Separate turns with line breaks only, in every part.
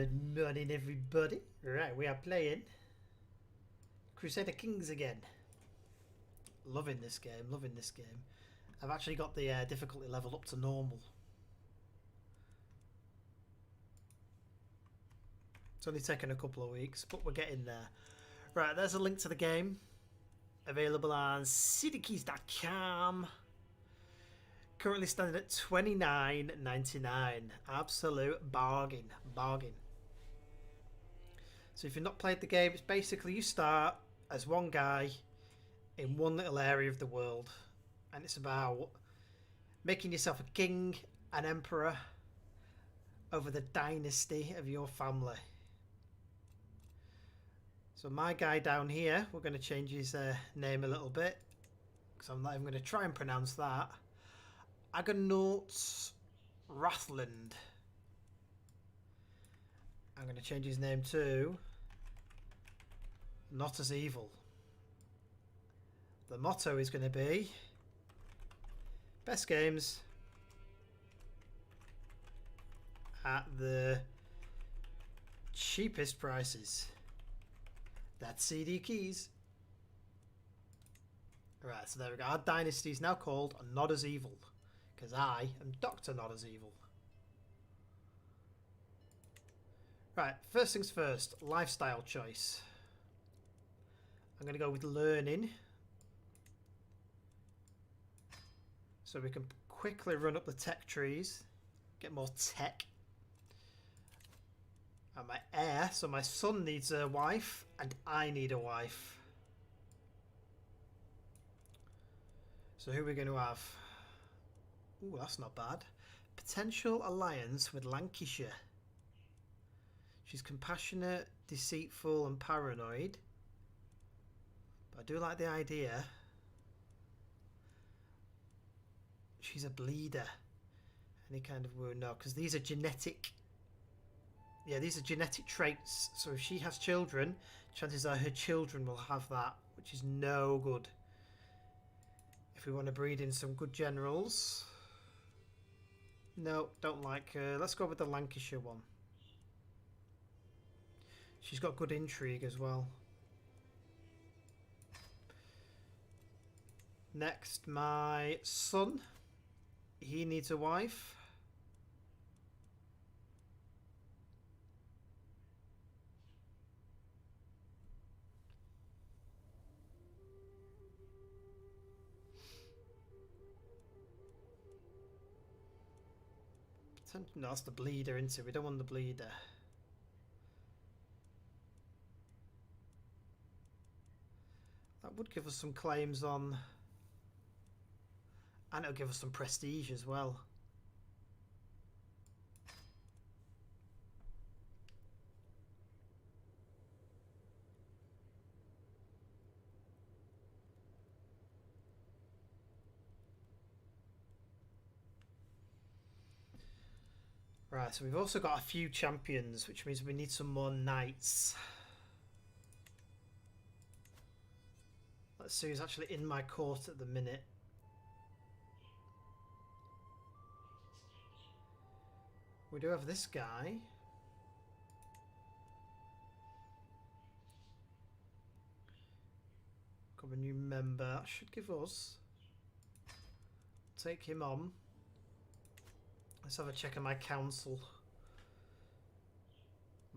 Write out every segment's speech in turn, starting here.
Good morning, everybody. Right, we are playing Crusader Kings again. Loving this game, loving this game. I've actually got the difficulty level up to normal. It's only taken a couple of weeks, but we're getting there. Right, there's a link to the game. Available on citykeys.com. Currently standing at $29.99. Absolute bargain. Bargain. So if you've not played the game, it's basically you start as one guy in one little area of the world. And it's about making yourself a king, an emperor, over the dynasty of your family. So my guy down here, we're going to change his name a little bit, because I'm not even going to try and pronounce that. Agonaut Rathland. I'm going to change his name to Not As Evil. The motto is going to be best games at the cheapest prices. That's CD Keys. Right, so there we go. Our dynasty is now called Not As Evil, because I am Dr. Not As Evil. Right, first things first, lifestyle choice. I'm going to go with learning, so we can quickly run up the tech trees, get more tech. And my heir, so my son needs a wife, and I need a wife. So who are we going to have? Ooh, that's not bad. Potential alliance with Lancashire. She's compassionate, deceitful, and paranoid. But I do like the idea. She's a bleeder. Any kind of wound? No, because these are genetic. Yeah, these are genetic traits. So if she has children, chances are her children will have that, which is no good. If we want to breed in some good generals. No, don't like her. Let's go with the Lancashire one. She's got good intrigue as well. Next, my son. He needs a wife. No, that's the bleeder, isn't it? We don't want the bleeder. That would give us some claims on, and it'll give us some prestige as well. Right, so we've also got a few champions, which means we need some more knights. Let's see who's actually in my court at the minute. We do have this guy. Got a new member. That should give us. Take him on. Let's have a check on my council.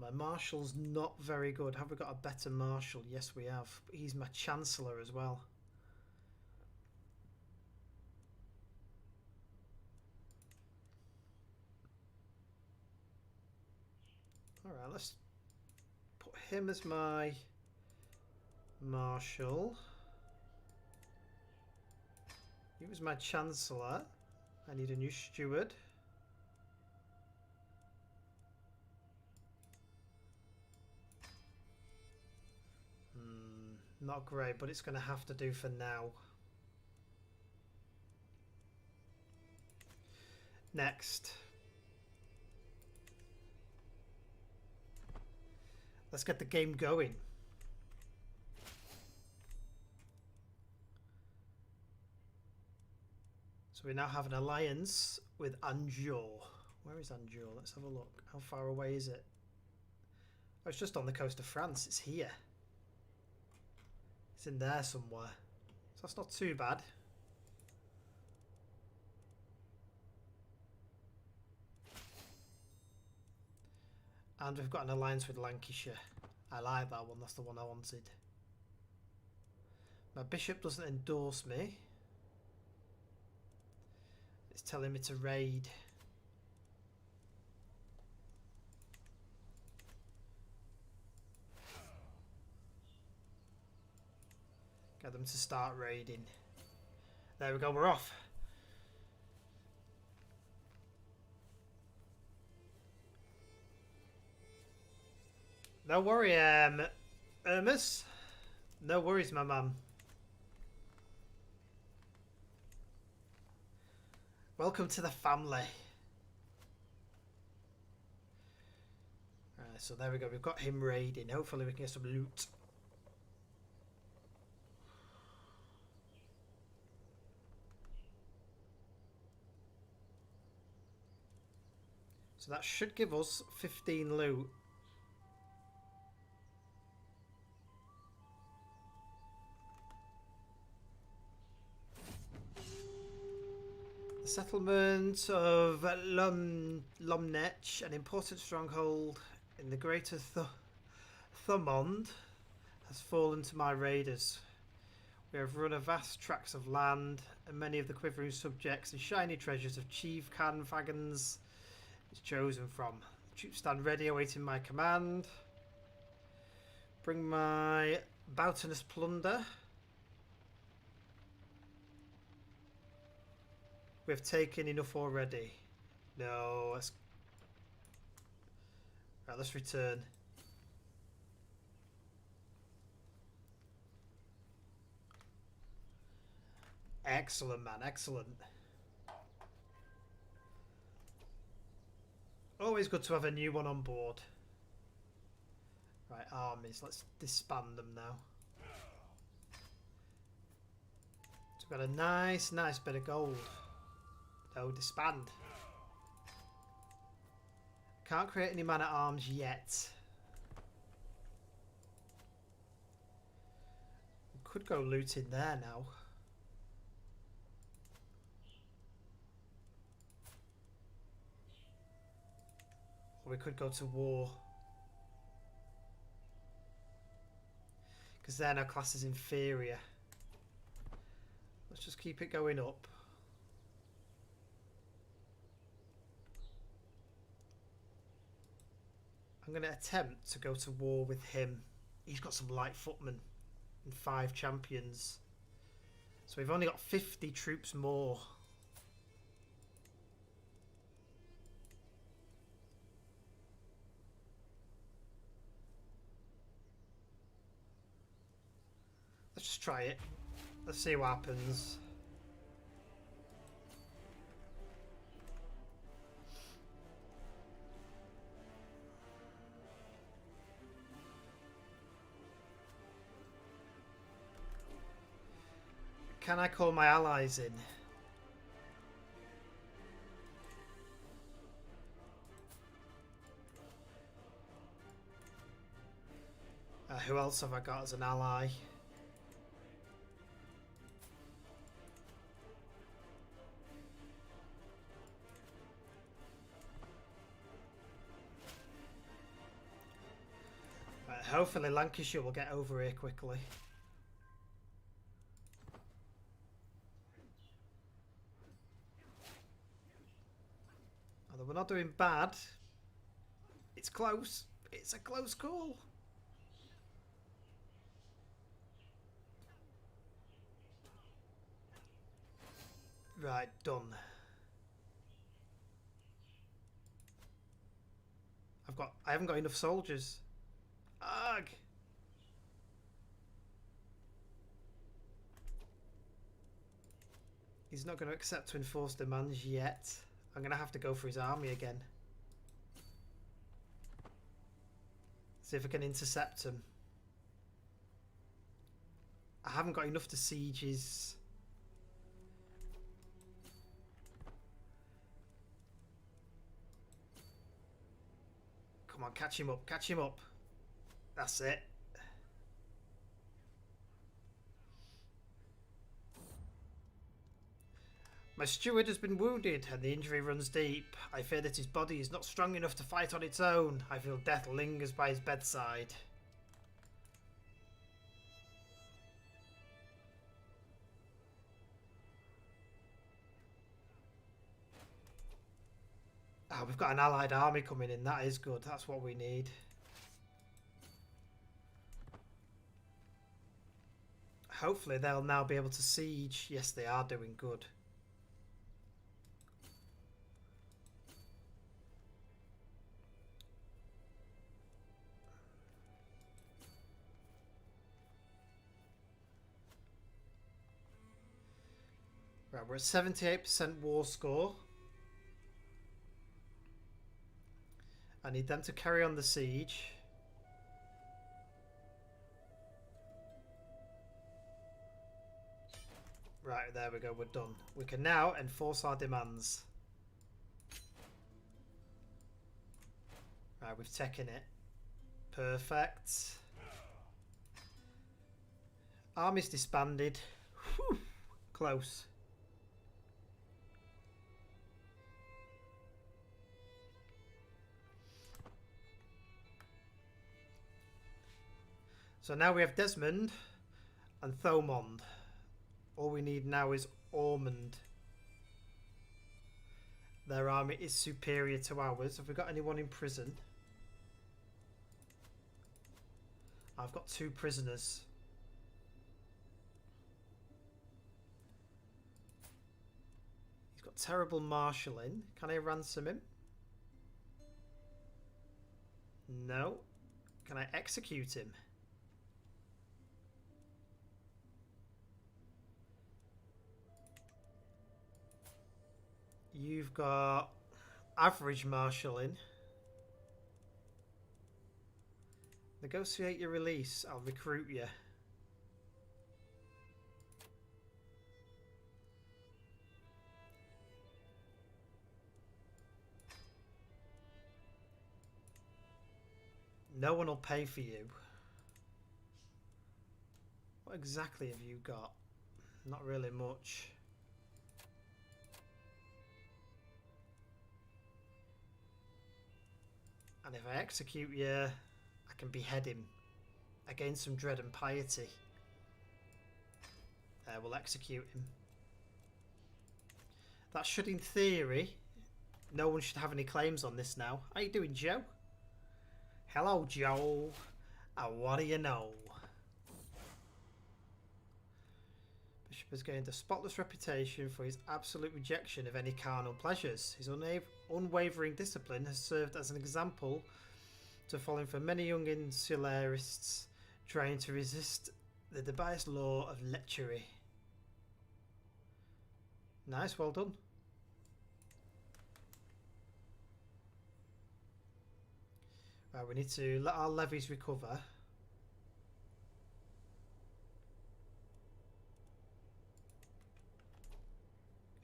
My marshal's not very good. Have we got a better marshal? Yes, we have. But he's my chancellor as well. Alright, let's put him as my marshal. He was my chancellor. I need a new steward. Not great, but it's going to have to do for now. Next. Let's get the game going. So we now have an alliance with Anjou. Where is Anjou? Let's have a look. How far away is it? Oh, it's just on the coast of France. It's here. It's in there somewhere. So that's not too bad. And we've got an alliance with Lancashire. I like that one. That's the one I wanted. My bishop doesn't endorse me. It's telling me to raid. Get them to start raiding. There we go, we're off. No worry, Hermes. No worries, my man. Welcome to the family. Right, so there we go. We've got him raiding. Hopefully we can get some loot. So that should give us 15 loot. The settlement of Lomnech, an important stronghold in the Greater Thumond, has fallen to my raiders. We have run a vast tracts of land, and many of the quivering subjects and shiny treasures of Chief Khan Fagans is chosen from. The troops stand ready, awaiting my command. Bring my bounteous plunder. We've taken enough already. No, let's... Right, let's return. Excellent, man, excellent. Always good to have a new one on board. Right, armies, let's disband them now. So we've got a nice bit of gold. No, disband. Can't create any man at arms yet. We could go loot in there now. Or we could go to war. Because then our class is inferior. Let's just keep it going up. I'm going to attempt to go to war with him. He's got some light footmen and 5 champions. So we've only got 50 troops more. Let's just try it. Let's see what happens. Can I call my allies in? Who else have I got as an ally? Right, hopefully Lancashire will get over here quickly. Although we're not doing bad. It's close. It's a close call. Right, done. I haven't got enough soldiers. Ugh. He's not going to accept to enforce demands yet. I'm going to have to go for his army again. See if I can intercept him. I haven't got enough to siege his... Come on, catch him up, catch him up. That's it. My steward has been wounded and the injury runs deep. I fear that his body is not strong enough to fight on its own. I feel death lingers by his bedside. Ah, we've got an allied army coming in. That is good. That's what we need. Hopefully they'll now be able to siege. Yes, they are doing good. Right, we're at 78% war score. I need them to carry on the siege. Right, there we go, we're done. We can now enforce our demands. Right, we've taken it. Perfect. Army's disbanded. Whew, close. So now we have Desmond and Thomond. All we need now is Ormond. Their army is superior to ours. Have we got anyone in prison? I've got 2 prisoners. He's got terrible marshalling. Can I ransom him? No. Can I execute him? You've got average marshalling. Negotiate your release. I'll recruit you. No one will pay for you. What exactly have you got? Not really much. And if I execute you, I can behead him. I gain some dread and piety. We'll execute him. That should, in theory, no one should have any claims on this now. How you doing, Joe? Hello, Joe. What do you know? Bishop has gained a spotless reputation for his absolute rejection of any carnal pleasures. His unwavering discipline has served as an example to following for many young insularists trying to resist the debased law of lechery. Nice, well done. Right, we need to let our levies recover.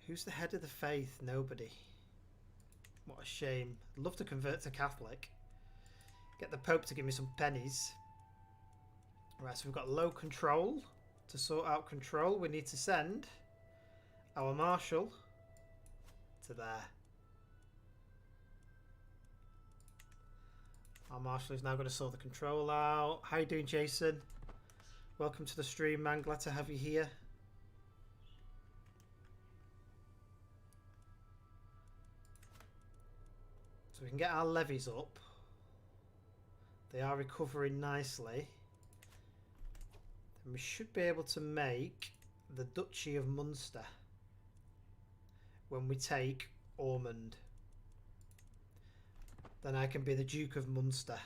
Who's the head of the faith? Nobody. What a shame. I'd love to convert to Catholic. Get the Pope to give me some pennies. Right, so we've got low control. To sort out control, we need to send our Marshal to there. Our Marshal is now going to sort the control out. How you doing, Jason? Welcome to the stream, man. Glad to have you here. So we can get our levies up. They are recovering nicely. And we should be able to make the Duchy of Munster when we take Ormond. Then I can be the Duke of Munster.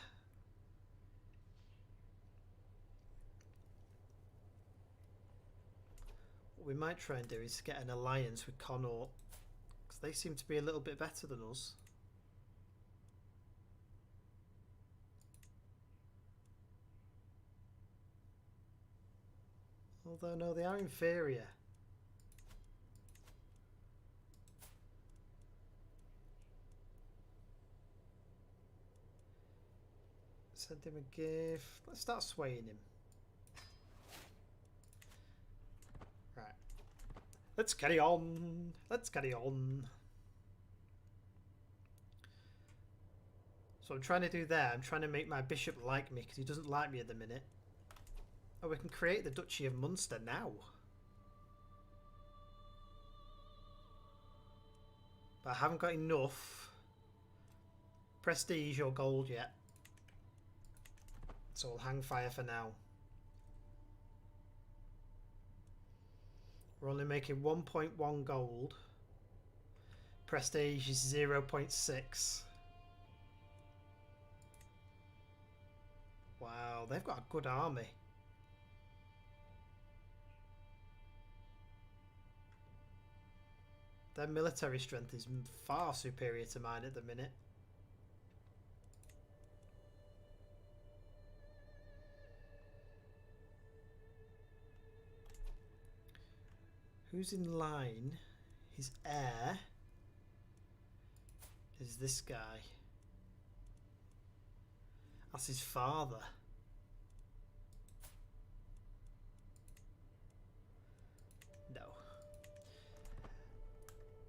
What we might try and do is get an alliance with Connaught, because they seem to be a little bit better than us. Although, no, they are inferior. Send him a gift. Let's start swaying him. Right. Let's carry on. Let's carry on. So I'm trying to do there. I'm trying to make my bishop like me because he doesn't like me at the minute. Oh, we can create the Duchy of Munster now. But I haven't got enough prestige or gold yet. So I'll hang fire for now. We're only making 1.1 gold. Prestige is 0.6. Wow, they've got a good army. Their military strength is far superior to mine at the minute. Who's in line? His heir is this guy. That's his father. No.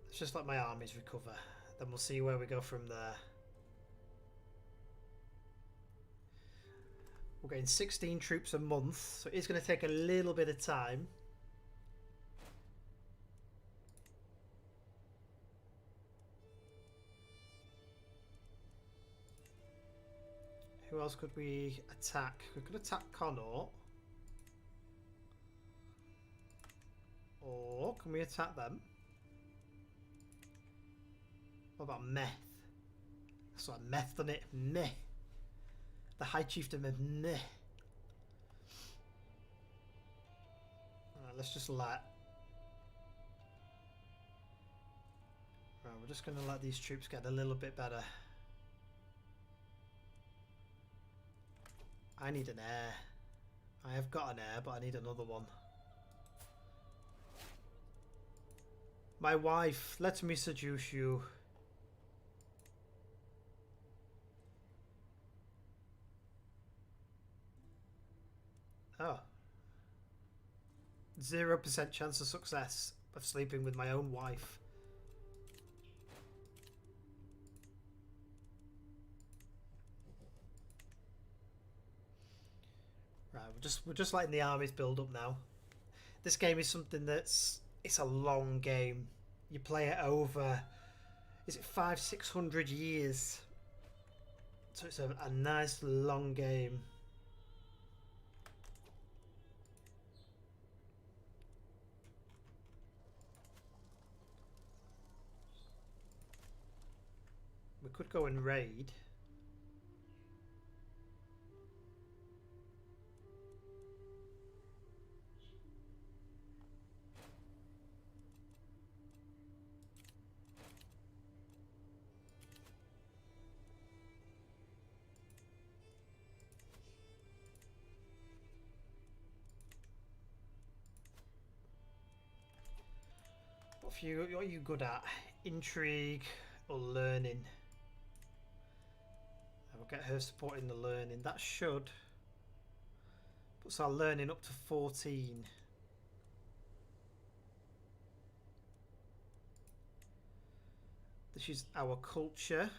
Let's just let my armies recover. Then we'll see where we go from there. We're getting 16 troops a month, so it's going to take a little bit of time. Who else could we attack? We could attack Connaught. Or can we attack them? What about Meth? That's like Meth, done it? Meh. The High Chieftain of Meh. Alright, let's just let... Right, we're just going to let these troops get a little bit better. I need an heir. I have got an heir, but I need another one. My wife, let me seduce you. Oh. 0% chance of success of sleeping with my own wife. Right, we're just letting the armies build up now. This game is something it's a long game. You play it over, is it 500-600 years? So it's a nice long game. We could go and raid. What are you good at? Intrigue or learning? I will get her supporting the learning. That should puts our learning up to 14. This is our culture.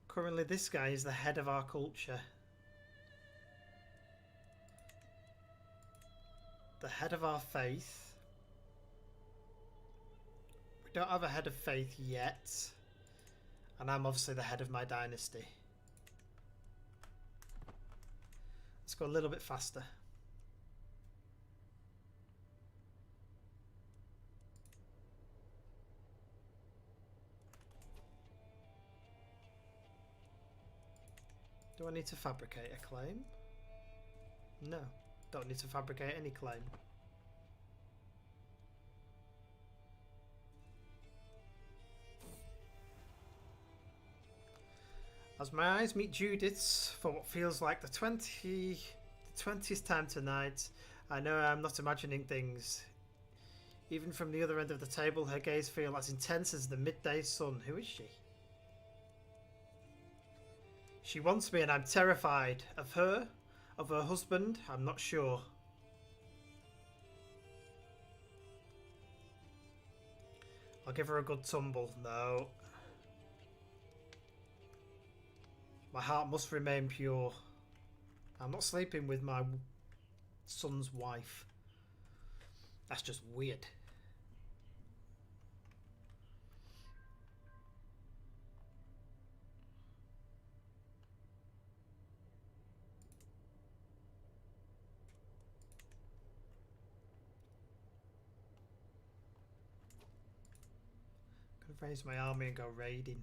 Currently this guy is the head of our culture. The head of our faith. We don't have a head of faith yet. And I'm obviously the head of my dynasty. Let's go a little bit faster. Do I need to fabricate a claim? No. Don't need to fabricate any claim. As my eyes meet Judith's for what feels like the 20th time tonight, I know I'm not imagining things. Even from the other end of the table, her gaze feels as intense as the midday sun. Who is she? She wants me and I'm terrified. Of her? Of her husband? I'm not sure. I'll give her a good tumble. No. My heart must remain pure. I'm not sleeping with my son's wife. That's just weird. Could raise my army and go raiding.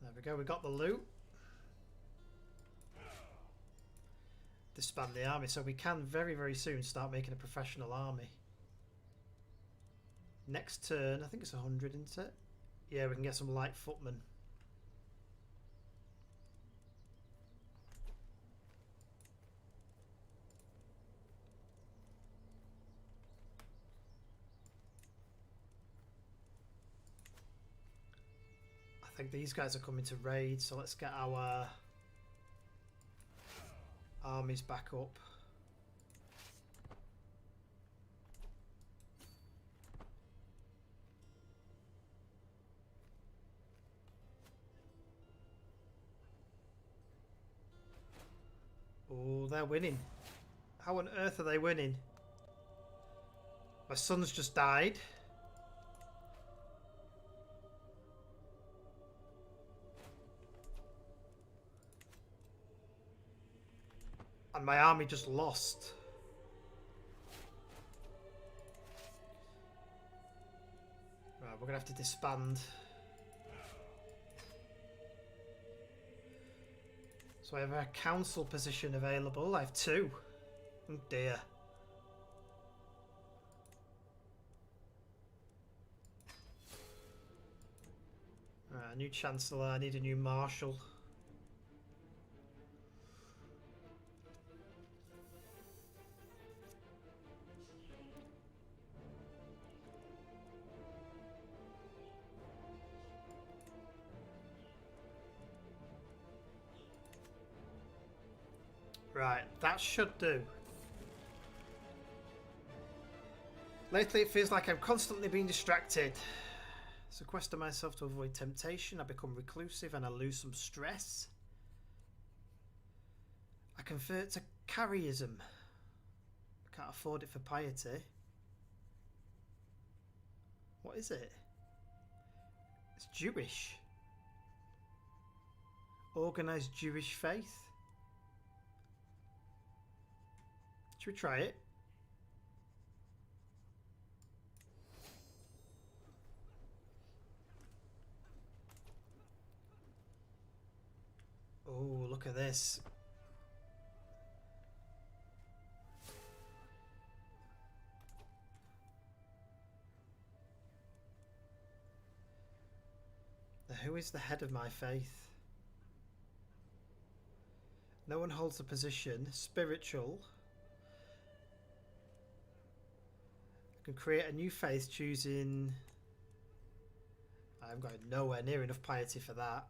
There we go, we got the loot. Disband the army, so we can very, very soon start making a professional army. Next turn, I think it's 100, isn't it? Yeah, we can get some light footmen. I think these guys are coming to raid, so let's get our armies back up. Oh, they're winning. How on earth are they winning? My son's just died. And my army just lost. Right, we're going to have to disband. So I have a council position available. I have 2. Oh dear. Right, a new chancellor. I need a new marshal. Right, that should do. Lately it feels like I'm constantly being distracted. Sequester myself to avoid temptation. I become reclusive and I lose some stress. I convert to carryism. I can't afford it for piety. What is it? It's Jewish. Organised Jewish faith. Should we try it? Oh, look at this. Now, who is the head of my faith? No one holds a position. Spiritual. I can create a new faith choosing... I've got nowhere near enough piety for that.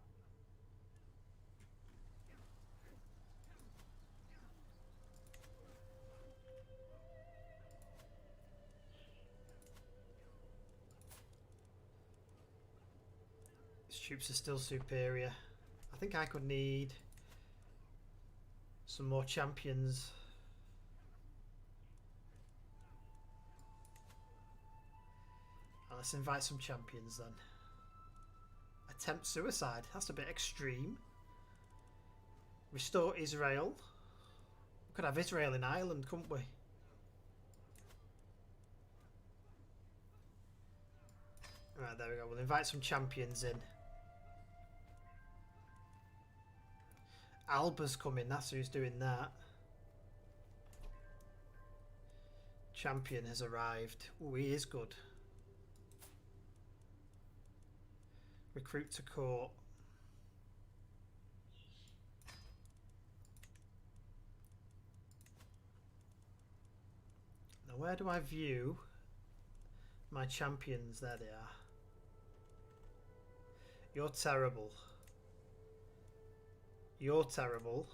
His troops are still superior. I think I could need some more champions. Let's invite some champions then. Attempt suicide. That's a bit extreme. Restore Israel. We could have Israel in Ireland, couldn't we? Right, there we go. We'll invite some champions in. Alba's coming, that's who's doing that. Champion has arrived. Oh, he is good. Recruit to court. Now where do I view my champions? There they are. You're terrible. You're terrible.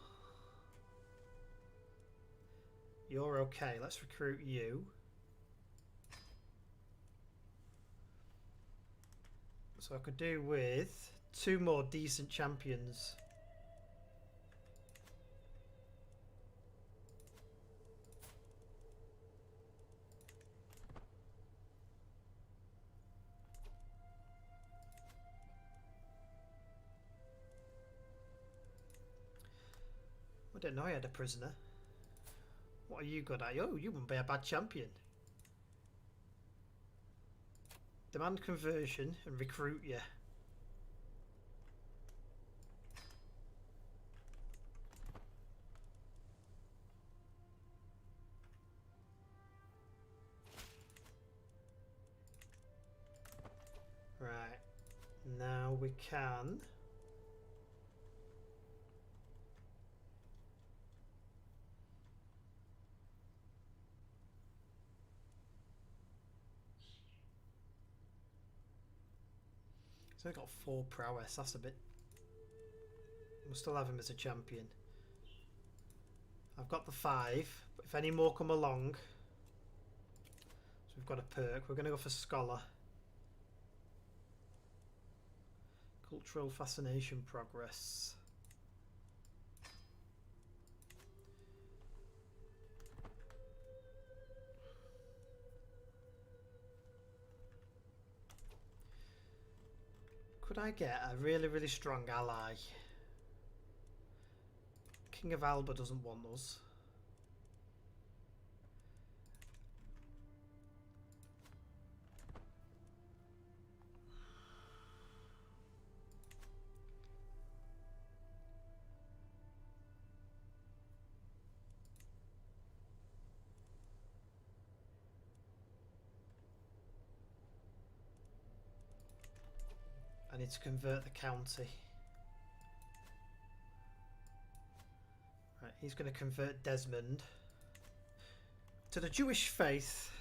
You're okay. Let's recruit you. So I could do with 2 more decent champions. I didn't know I had a prisoner. What are you good at? Oh, you wouldn't be a bad champion. Demand conversion and recruit you. Right. Now we can... So I got 4 prowess. That's a bit... We'll still have him as a champion. I've got the 5, but if any more come along... So we've got a perk. We're going to go for Scholar. Cultural Fascination Progress. Could I get a really, really strong ally? King of Alba doesn't want us. I need to convert the county. Right, he's going to convert Desmond to the Jewish faith.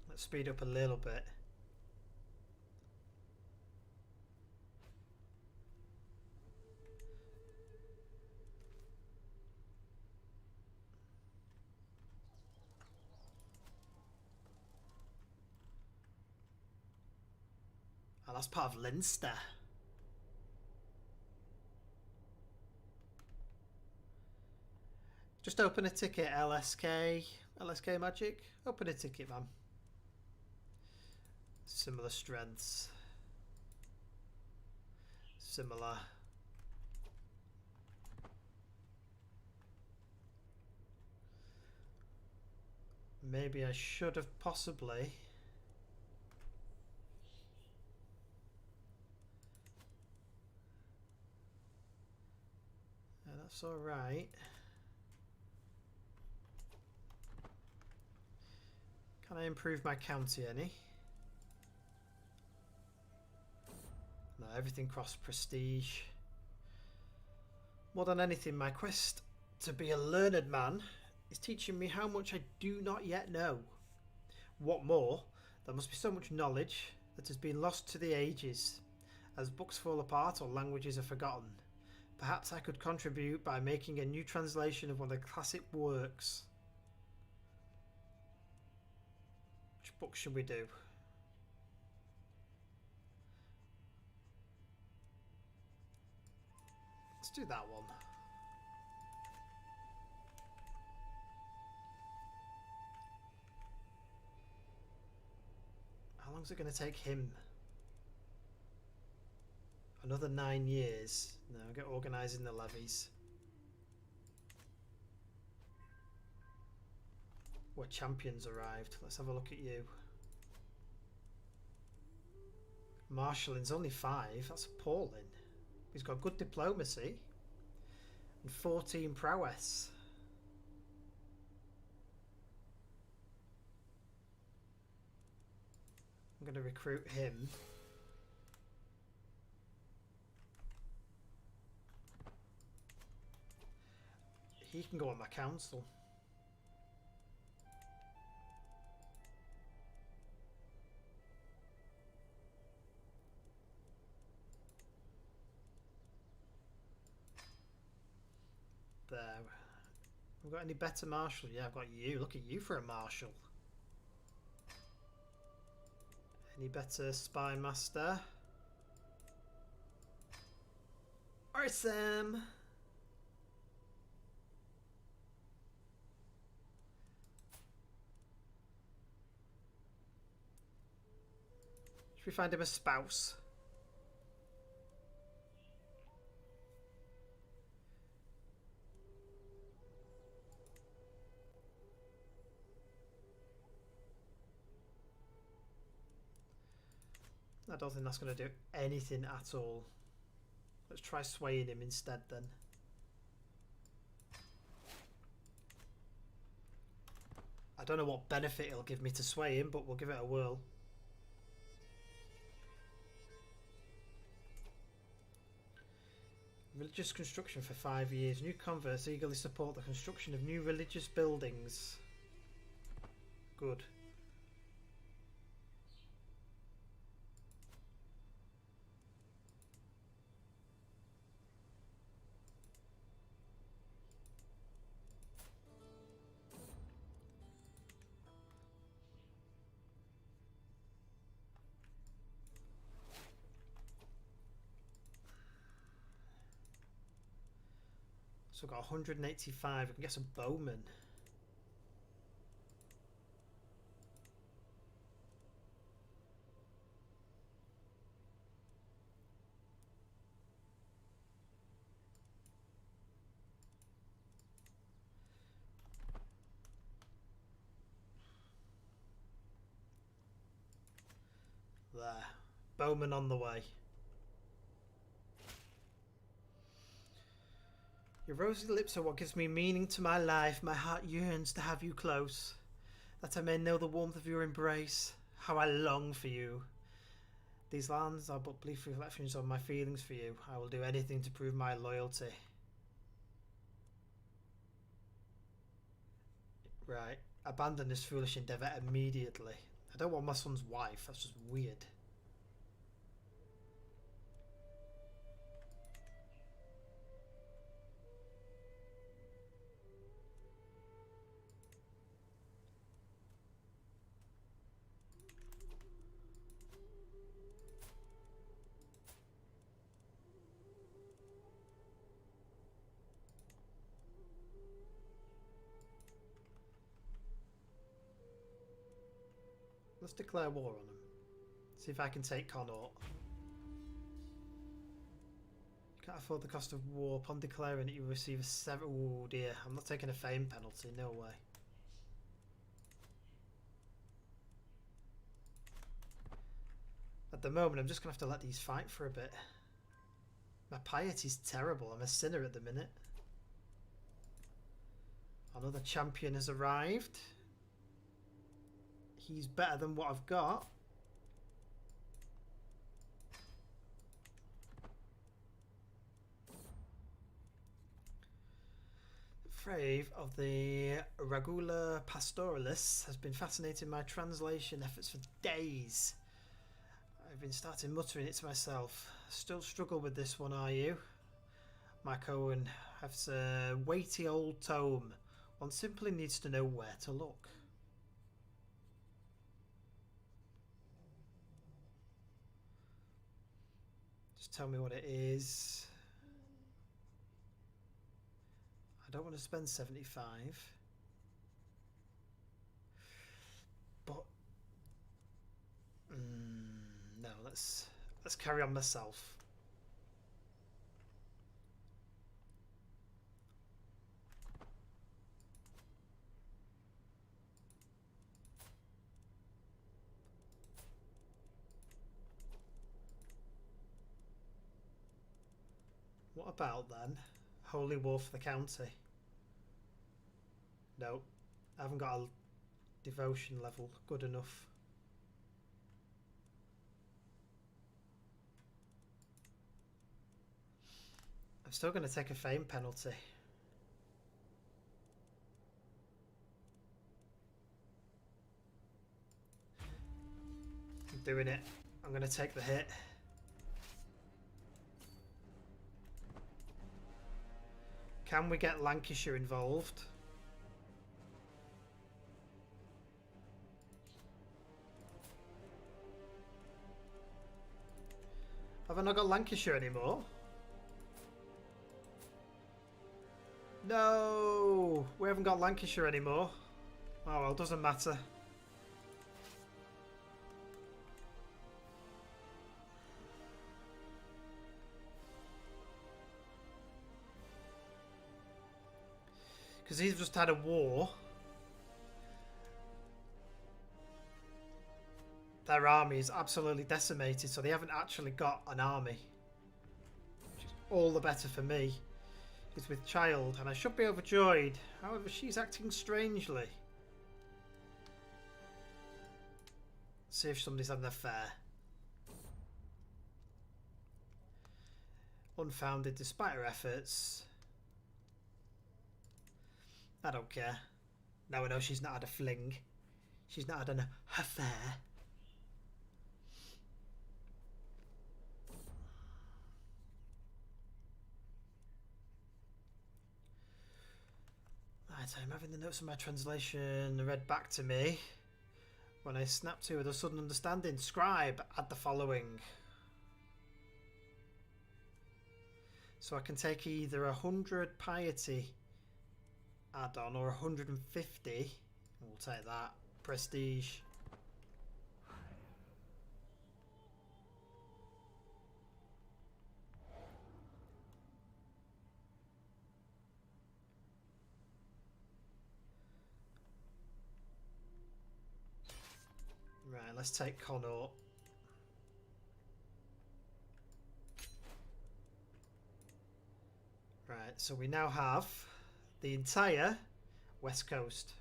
Let's speed up a little bit. Oh, that's part of Leinster. Just open a ticket, LSK. LSK Magic. Open a ticket, man. Similar strengths. Similar. Maybe I should have possibly... Yeah, that's alright. Can I improve my county any? No, everything cross prestige. More than anything, my quest to be a learned man is teaching me how much I do not yet know. What more, there must be so much knowledge that has been lost to the ages. As books fall apart or languages are forgotten, perhaps I could contribute by making a new translation of one of the classic works. Which book should we do? Let's do that one. How long is it going to take him? Another 9 years. No, get organising the levies. What champions arrived? Let's have a look at you. Marshalling's only 5. That's appalling. He's got good diplomacy and 14 prowess. I'm going to recruit him. He can go on my council. There. We've got any better marshal? Yeah, I've got you. Look at you for a marshal. Any better spy master? Awesome. Should we find him a spouse? I don't think that's going to do anything at all. Let's try swaying him instead then. I don't know what benefit it'll give me to sway him, but we'll give it a whirl. Religious construction for 5 years. New converts eagerly support the construction of new religious buildings. Good. So I've got 185. We can get some bowmen. There. Bowman on the way. Your rosy lips are what gives me meaning to my life. My heart yearns to have you close, that I may know the warmth of your embrace. How I long for you. These lines are but brief reflections of my feelings for you. I will do anything to prove my loyalty. Right. Abandon this foolish endeavour immediately. I don't want my son's wife. That's just weird. Let's declare war on them. See if I can take Connaught. You can't afford the cost of war. Upon declaring it, you will receive a oh dear. I'm not taking a fame penalty. No way. At the moment, I'm just going to have to let these fight for a bit. My piety's terrible. I'm a sinner at the minute. Another champion has arrived. He's better than what I've got. Frave of the Regula Pastoralis has been fascinating my translation efforts for days. I've been starting muttering it to myself. Still struggle with this one, are you? My Cohen has a weighty old tome. One simply needs to know where to look. Just tell me what it is. I don't want to spend 75. But no, let's carry on myself. What about then? Holy War for the county. Nope. I haven't got a devotion level good enough. I'm still going to take a fame penalty. I'm doing it. I'm going to take the hit. Can we get Lancashire involved? Have I not got Lancashire anymore? No! We haven't got Lancashire anymore. Oh well, doesn't matter. Because he's just had a war. Their army is absolutely decimated, so they haven't actually got an army. Which is all the better for me. It's with child, and I should be overjoyed. However, she's acting strangely. Let's see if somebody's had an affair. Unfounded despite her efforts. I don't care. Now I know she's not had a fling. She's not had an affair. Right, I'm having the notes of my translation read back to me. When I snap to with a sudden understanding, scribe, add the following. So I can take either 100 piety add-on or 150. We'll take that. Prestige. Right, let's take Connaught. Right, so we now have the entire West Coast.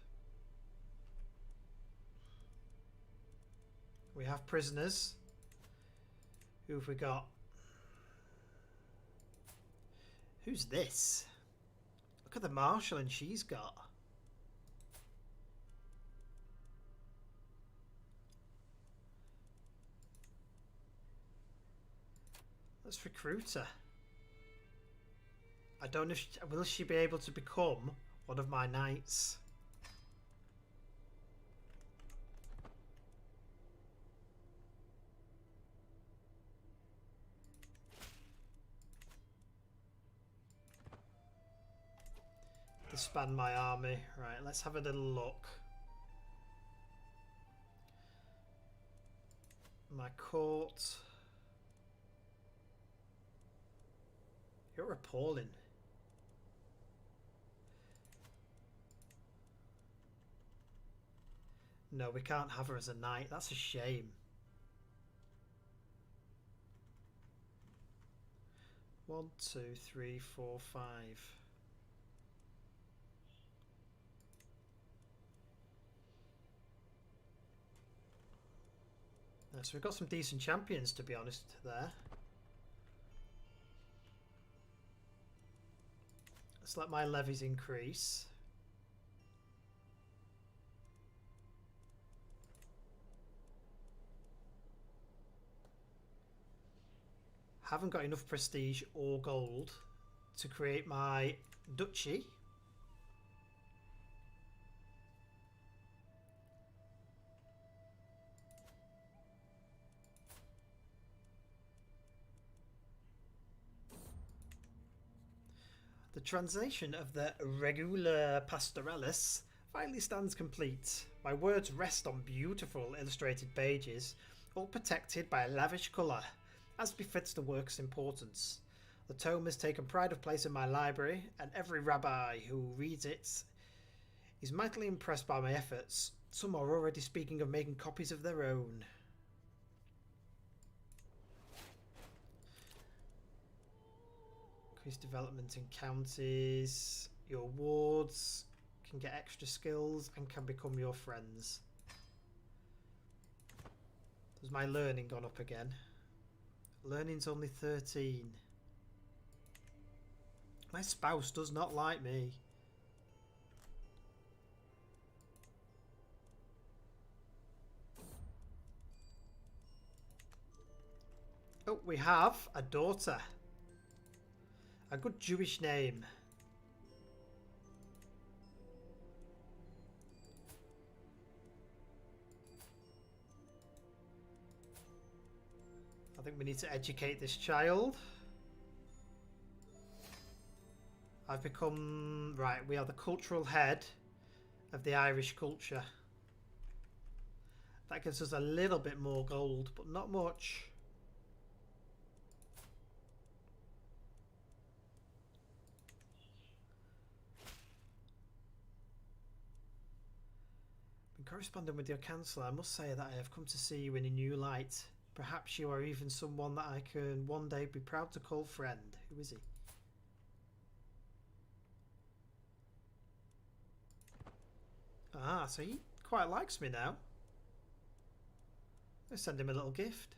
We have prisoners. Who have we got? Who's this? Look at the marshalling she's got. Let's recruit her. I don't know if will she be able to become one of my knights. Disband my army. Right, let's have a little look. My court. You're appalling. No, we can't have her as a knight. That's a shame. 1, 2, 3, 4, 5. So we've got some decent champions, to be honest, there. Let's let my levies increase. Haven't got enough prestige or gold to create my duchy. The translation of the Regula Pastoralis finally stands complete. My words rest on beautiful illustrated pages, all protected by lavish colour, as befits the work's importance. The tome has taken pride of place in my library, and every rabbi who reads it is mightily impressed by my efforts. Some are already speaking of making copies of their own. Increase development in counties. Your wards can get extra skills and can become your friends. Has my learning gone up again? Learning's only 13. My spouse does not like me. Oh, we have a daughter. A good Jewish name. I think we need to educate this child. I've become... Right, we are the cultural head of the Irish culture. That gives us a little bit more gold, but not much. In corresponding with your counsellor, I must say that I have come to see you in a new light. Perhaps you are even someone that I can one day be proud to call friend. Who is he? Ah, so he quite likes me now. Let's send him a little gift.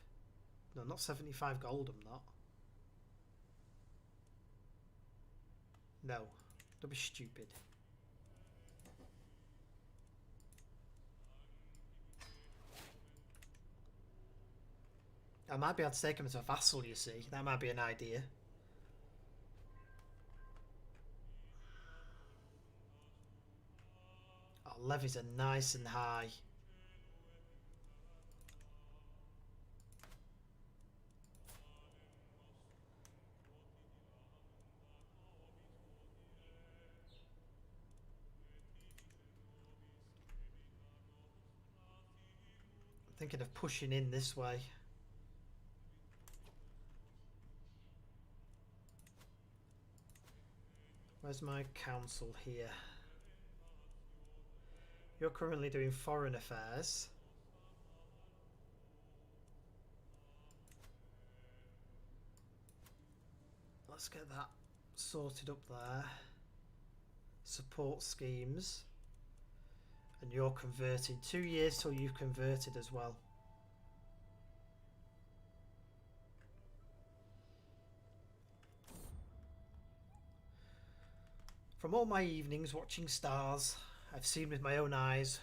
No, not 75 gold, I'm not. No, don't be stupid. I might be able to take him as a vassal, you see. That might be an idea. Oh, levies are nice and high. I'm thinking of pushing in this way. Where's my council here? You're currently doing foreign affairs. Let's get that sorted up there. Support schemes. And you're converted. 2 years till you've converted as well. From all my evenings watching stars, I've seen with my own eyes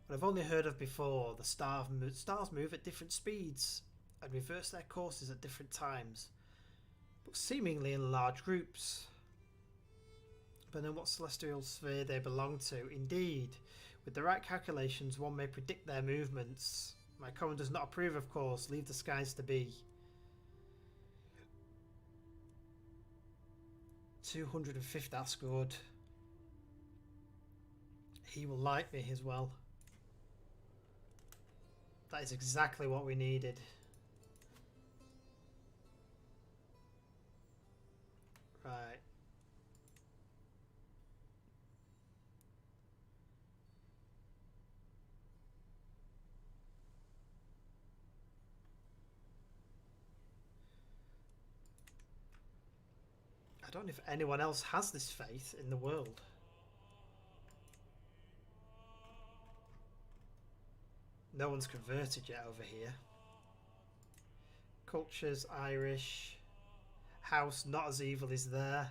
what I've only heard of before. The stars move at different speeds and reverse their courses at different times, but seemingly in large groups. But in what celestial sphere they belong to, indeed, with the right calculations one may predict their movements. My command does not approve, of course. Leave the skies to be. 250, that's good. He will like me as well. That is exactly what we needed. Right. I don't know if anyone else has this faith in the world. No one's converted yet over here. Culture's Irish. House not as evil is there.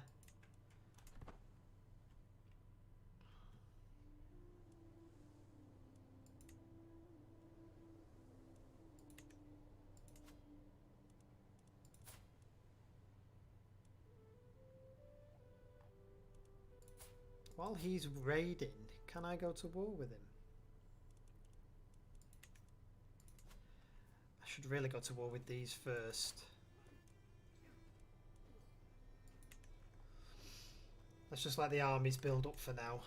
While he's raiding, can I go to war with him? I should really go to war with these first. Let's just let the armies build up for now.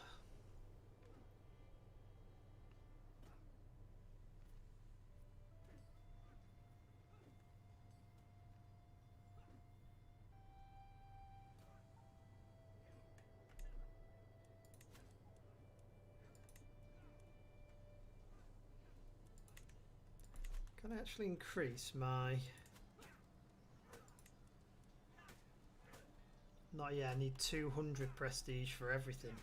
Can I actually increase my... Not yet. I need 200 prestige for everything.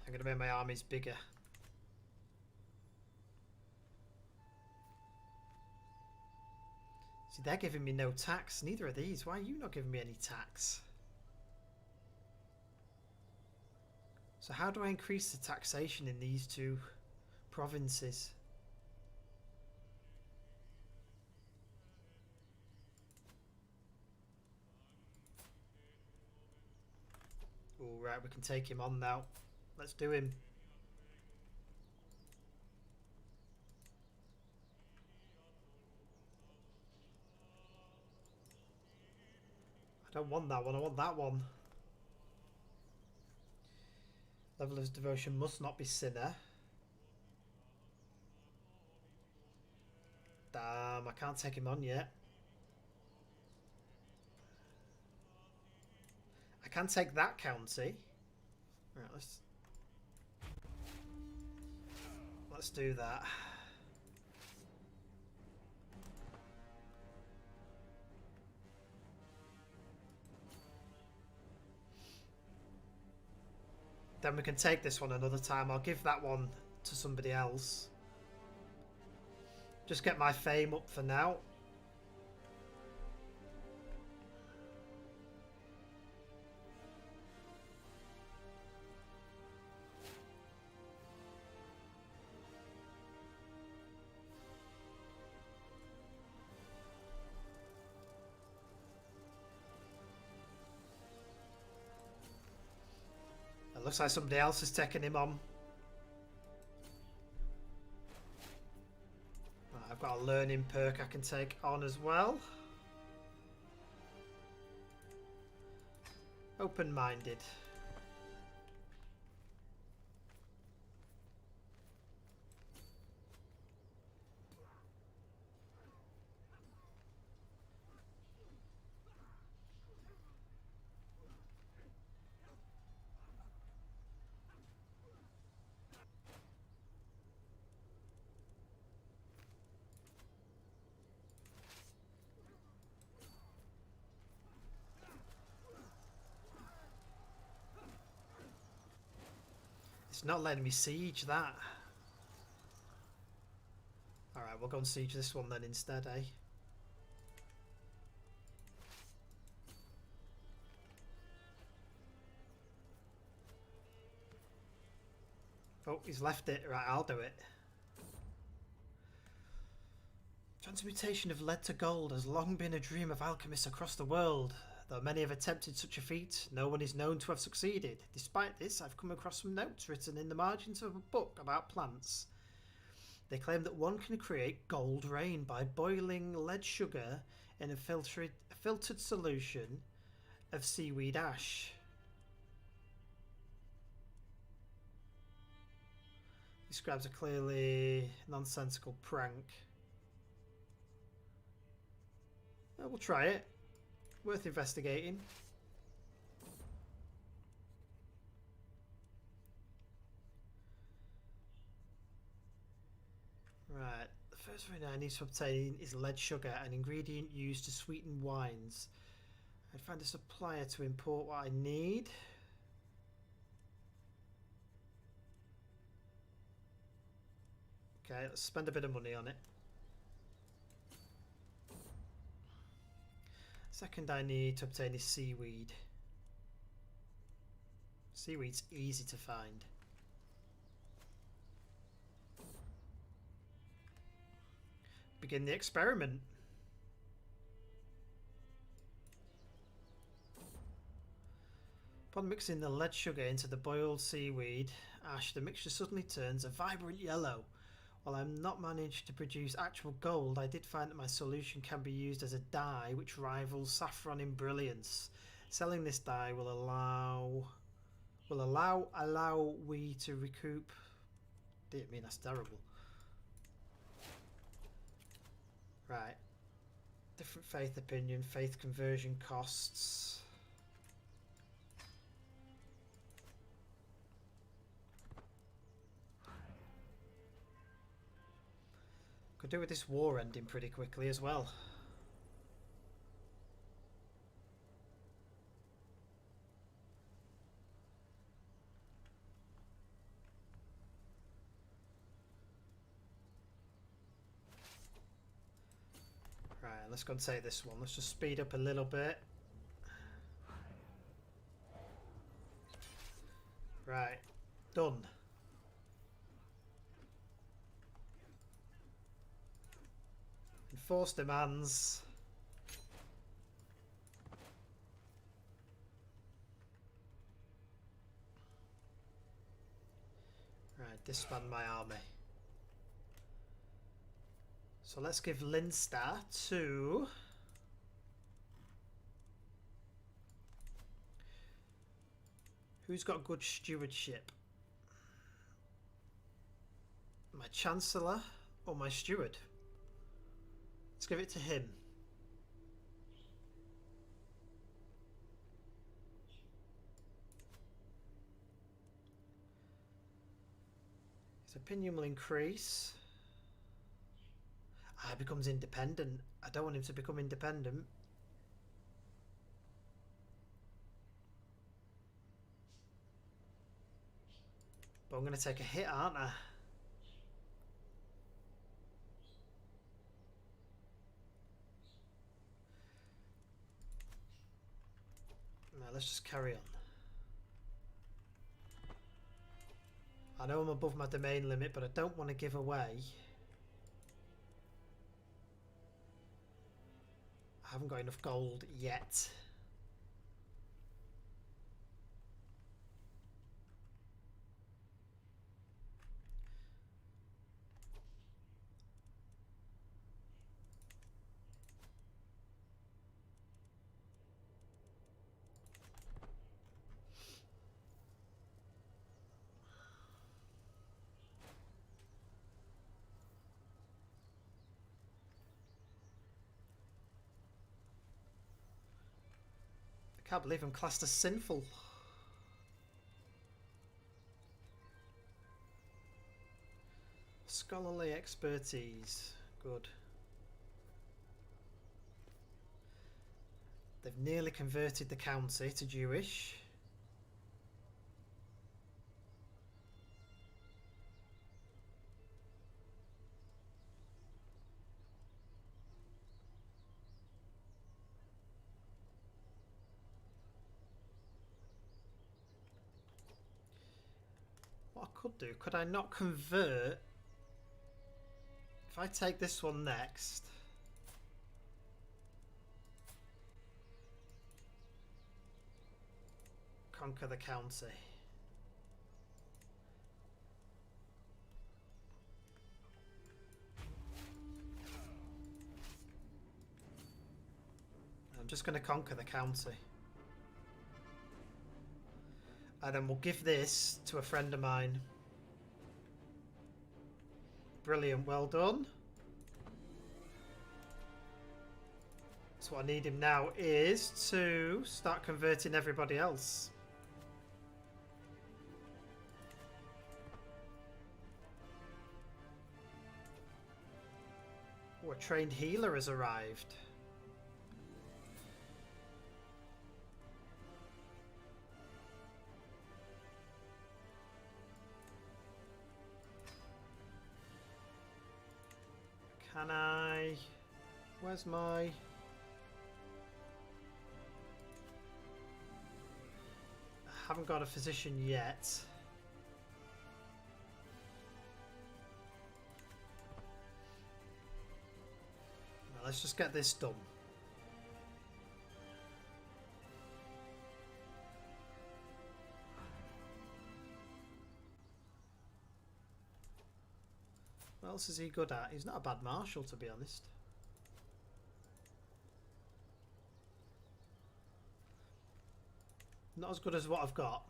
I'm going to make my armies bigger. See, they're giving me no tax. Neither are these. Why are you not giving me any tax? So how do I increase the taxation in these two provinces? All right, we can take him on now. Let's do him. I don't want that one. I want that one. Level of devotion must not be sinner. Damn, I can't take him on yet. I can take that county. Right, let's do that. Then we can take this one another time. I'll give that one to somebody else. Just get my fame up for now. It looks like somebody else is taking him on. Right, I've got a learning perk I can take on as well. Open-minded. It's not letting me siege that. Alright, we'll go and siege this one then instead, eh? Oh, he's left it. Right, I'll do it. Transmutation of lead to gold has long been a dream of alchemists across the world. Though many have attempted such a feat, no one is known to have succeeded. Despite this, I've come across some notes written in the margins of a book about plants. They claim that one can create gold rain by boiling lead sugar in a filtered solution of seaweed ash. Describes a clearly nonsensical prank. We'll try it. Worth investigating. Right, the first thing I need to obtain is lead sugar, an ingredient used to sweeten wines. I'd find a supplier to import what I need. Okay, let's spend a bit of money on it. Second I need to obtain is seaweed. Seaweed's easy to find. Begin the experiment. Upon mixing the lead sugar into the boiled seaweed ash, the mixture suddenly turns a vibrant yellow. While I'm not managed to produce actual gold, I did find that my solution can be used as a dye which rivals saffron in brilliance. Selling this dye will allow we to recoup. Dear me, that's terrible. Right. Different faith opinion, faith conversion costs. Could do with this war ending pretty quickly as well. Right, let's go and take this one. Let's just speed up a little bit. Right, done. Enforce demands. Right, disband my army. So let's give Leinster to... Who's got good stewardship? My Chancellor or my Steward? Let's give it to him. His opinion will increase. Ah, he becomes independent. I don't want him to become independent. But I'm going to take a hit, aren't I? Now let's just carry on. I know I'm above my domain limit, but I don't want to give away. I haven't got enough gold yet. I can't believe I'm classed as sinful. Scholarly expertise. Good. They've nearly converted the county to Jewish. What I could do, could I not convert? If I take this one next. Conquer the county. I'm just going to conquer the county. And then we'll give this to a friend of mine. Brilliant, well done. So what I need him now is to start converting everybody else. Oh, a trained healer has arrived. Can I... Where's my... I haven't got a physician yet. Well, let's just get this done. What else is he good at? He's not a bad marshal, to be honest. Not as good as what I've got.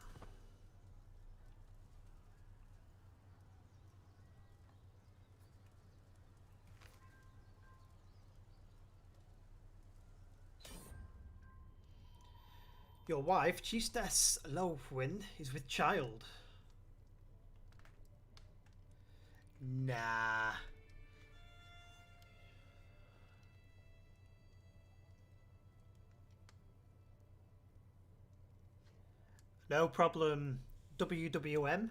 Your wife, Chiefess Lovewind, is with child. Nah. No problem, WWM.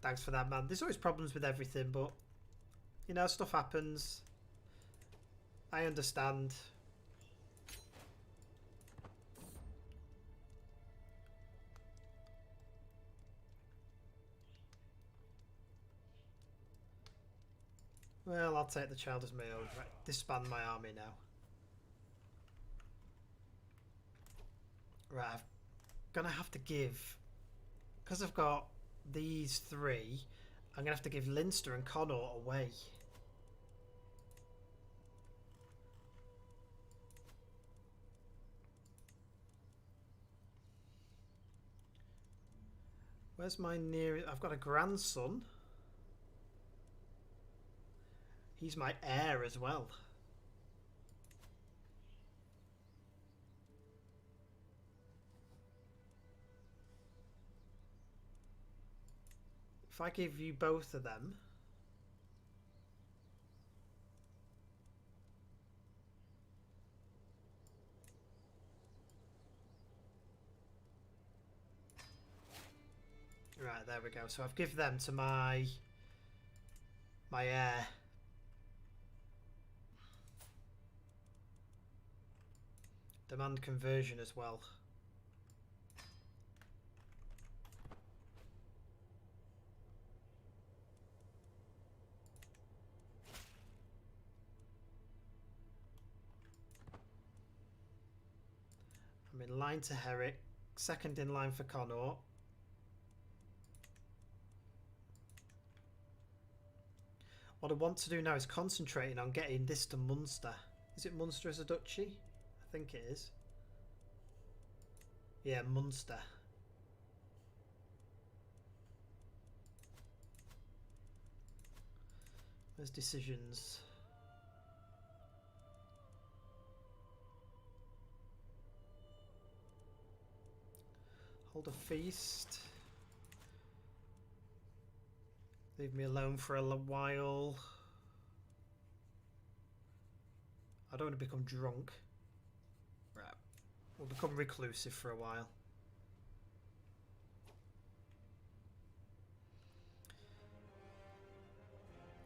Thanks for that, man. There's always problems with everything, but, you know, stuff happens. I understand. Well, I'll take the child as my own. Right, disband my army now. Right, I'm gonna have to give, because I've got these three, I'm gonna have to give Leinster and Connaught away. Where's my nearest? I've got a grandson. He's my heir as well. If I give you both of them, right, there we go. So I've given them to my heir. Demand conversion as well. I'm in line to Herrick, second in line for Connaught. What I want to do now is concentrating on getting this to Munster. Is it Munster as a duchy? I think it is. Yeah, Munster. There's decisions. Hold a feast. Leave me alone for a while. I don't want to become drunk. Right. We'll become reclusive for a while.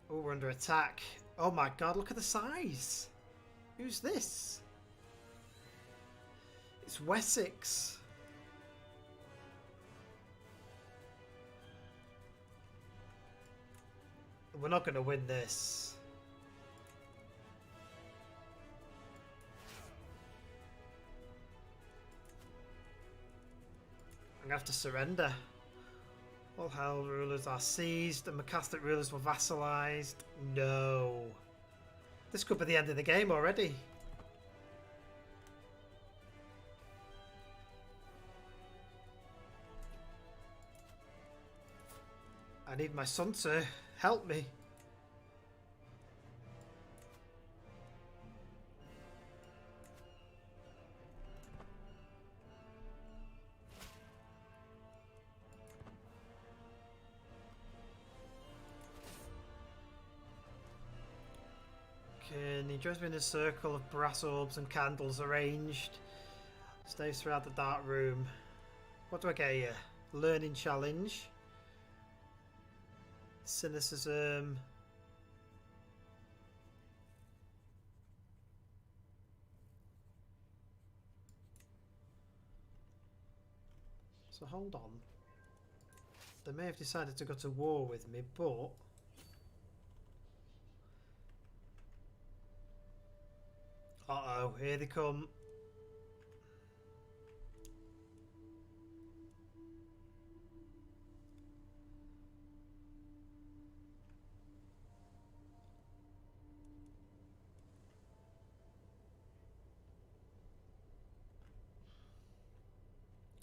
Oh, we're under attack. Oh my god, look at the size. Who's this? It's Wessex. We're not going to win this. I'm going to have to surrender. All Hell rulers are seized and the Catholic rulers were vassalized. No. This could be the end of the game already. I need my son to help me. Okay, he drives me in a circle of brass orbs and candles arranged. Stays throughout the dark room. What do I get here? Learning challenge. Cynicism. So hold on. They may have decided to go to war with me, but uh-oh, here they come.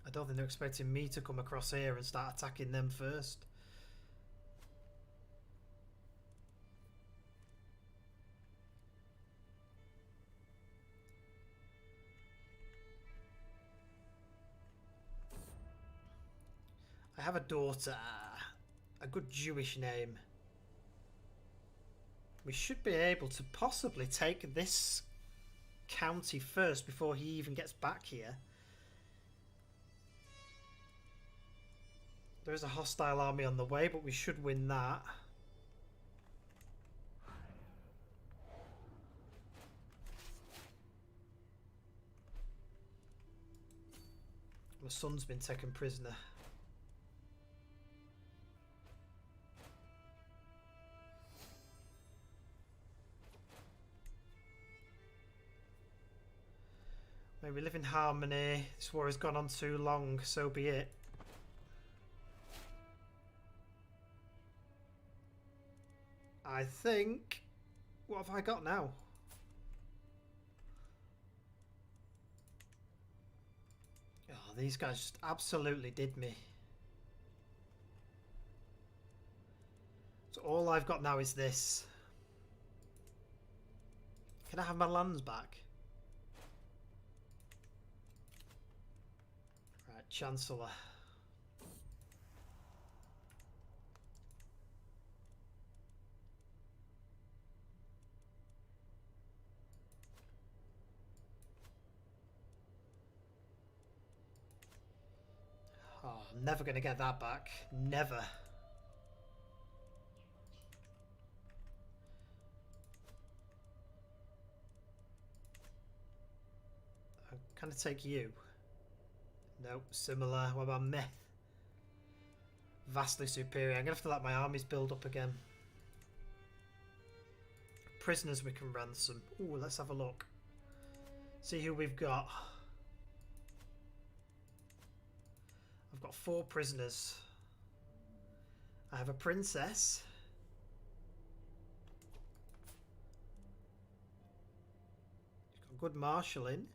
I don't think they're expecting me to come across here and start attacking them first. I have a daughter. A good Jewish name. We should be able to possibly take this county first before he even gets back here. There is a hostile army on the way, but we should win that. My son's been taken prisoner. May we live in harmony. This war has gone on too long, so be it. I think... What have I got now? Oh, these guys just absolutely did me. So all I've got now is this. Can I have my lands back? Right, Chancellor. Oh, I'm never going to get that back. Never. Can I take you? Nope, similar. What about Meth? Vastly superior. I'm going to have to let my armies build up again. Prisoners we can ransom. Ooh, let's have a look. See who we've got. I've got 4 prisoners. I have a princess. She's got good marshalling.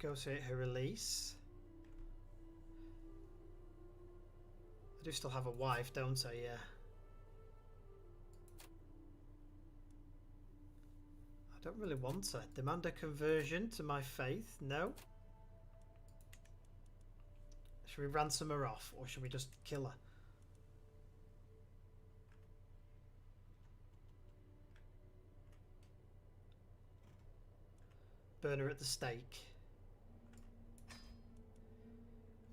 Negotiate her release. I do still have a wife, don't I? Yeah. I don't really want her. Demand a conversion to my faith? No. Should we ransom her off, or should we just kill her? Burn her at the stake.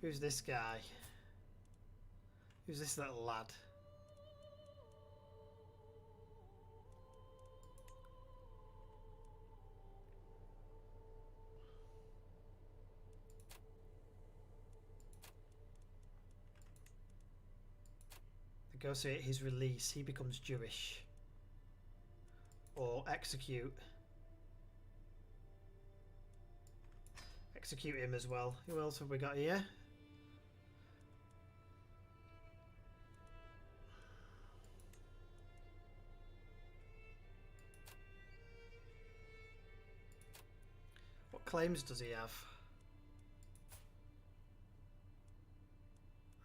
Who's this guy? Who's this little lad? Negotiate his release. He becomes Jewish. Or execute. Execute him as well. Who else have we got here? What claims does he have?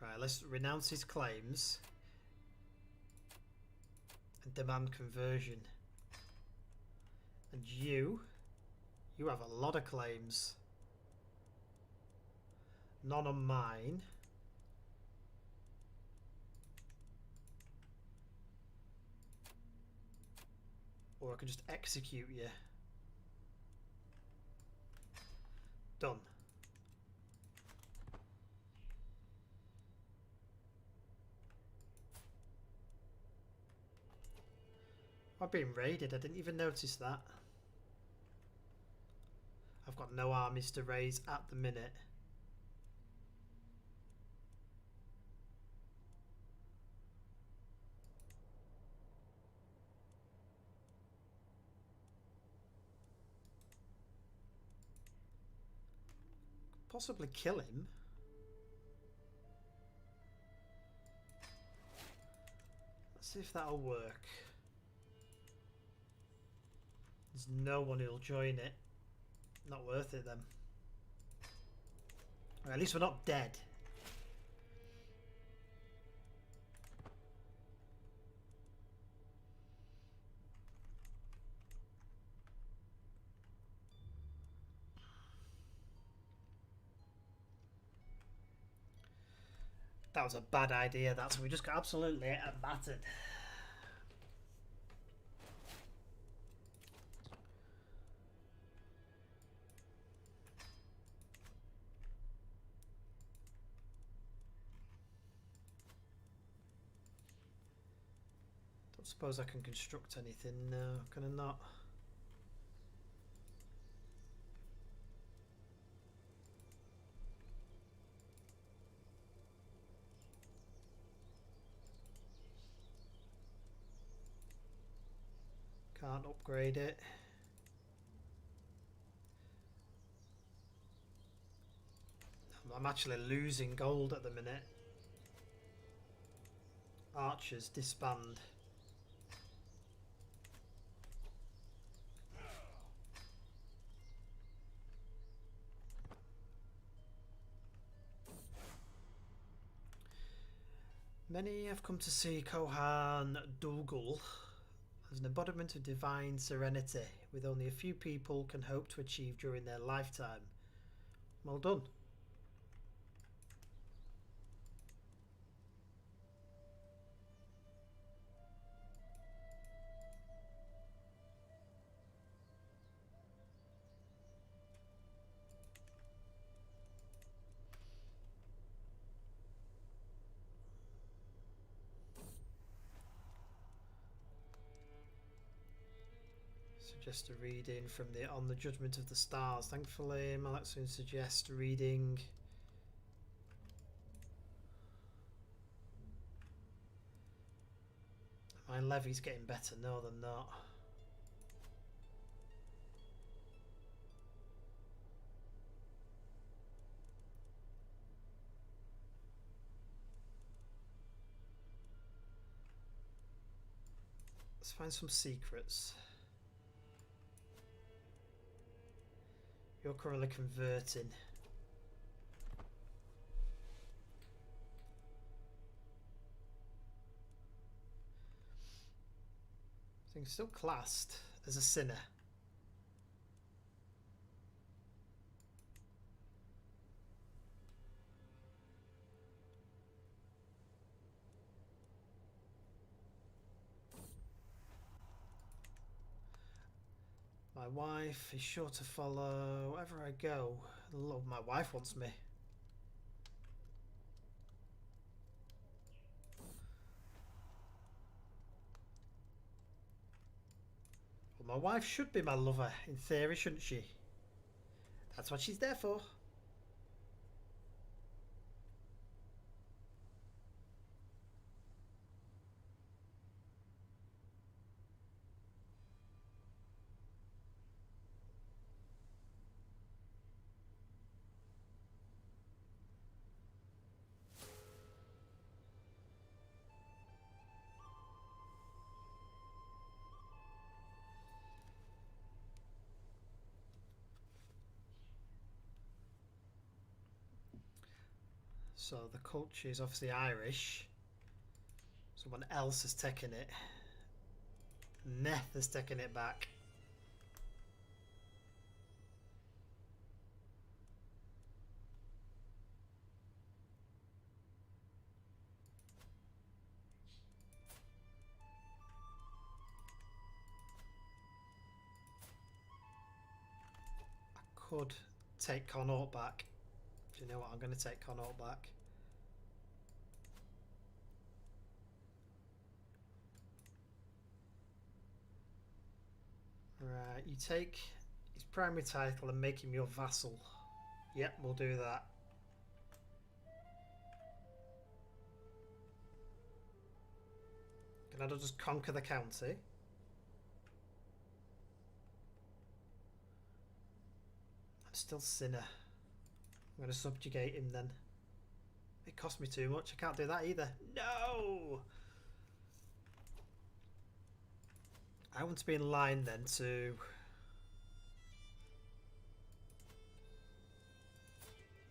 Right, let's renounce his claims and demand conversion. And you have a lot of claims. None on mine. Or I could just execute you. Done. I've been raided. I didn't even notice that. I've got no armies to raise at the minute. Possibly kill him. Let's see if that'll work. There's no one who'll join it. Not worth it then. Or at least we're not dead. That was a bad idea. That's we just got absolutely battered. Don't suppose I can construct anything. No, can I not? Can't upgrade it. I'm actually losing gold at the minute. Archers disband. Many have come to see Kohan Dougal as an embodiment of divine serenity, with only a few people can hope to achieve during their lifetime. Well done. Suggest a reading from the On the Judgment of the Stars. Thankfully, Malaksoon suggests reading my levy's getting better. No, they're not. Let's find some secrets. You're currently converting. So you're still classed as a sinner. My wife is sure to follow wherever I go. Lord, my wife wants me. Well, my wife should be my lover, in theory, shouldn't she? That's what she's there for. So the culture is obviously Irish. Someone else has taken it. Neth has taken it back. I could take Connaught back. Do you know what? I'm going to take Connaught back. Right, you take his primary title and make him your vassal. Yep, we'll do that. Can I just conquer the county? I'm still sinner. I'm going to subjugate him then. It cost me too much. I can't do that either. No! I want to be in line then to...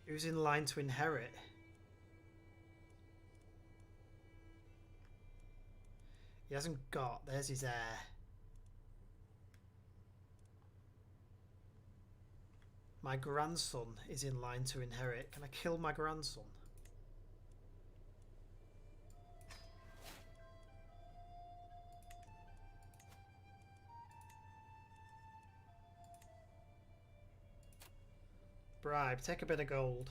Who's in line to inherit? He hasn't got... There's his heir. My grandson is in line to inherit. Can I kill my grandson? Bribe. Take a bit of gold.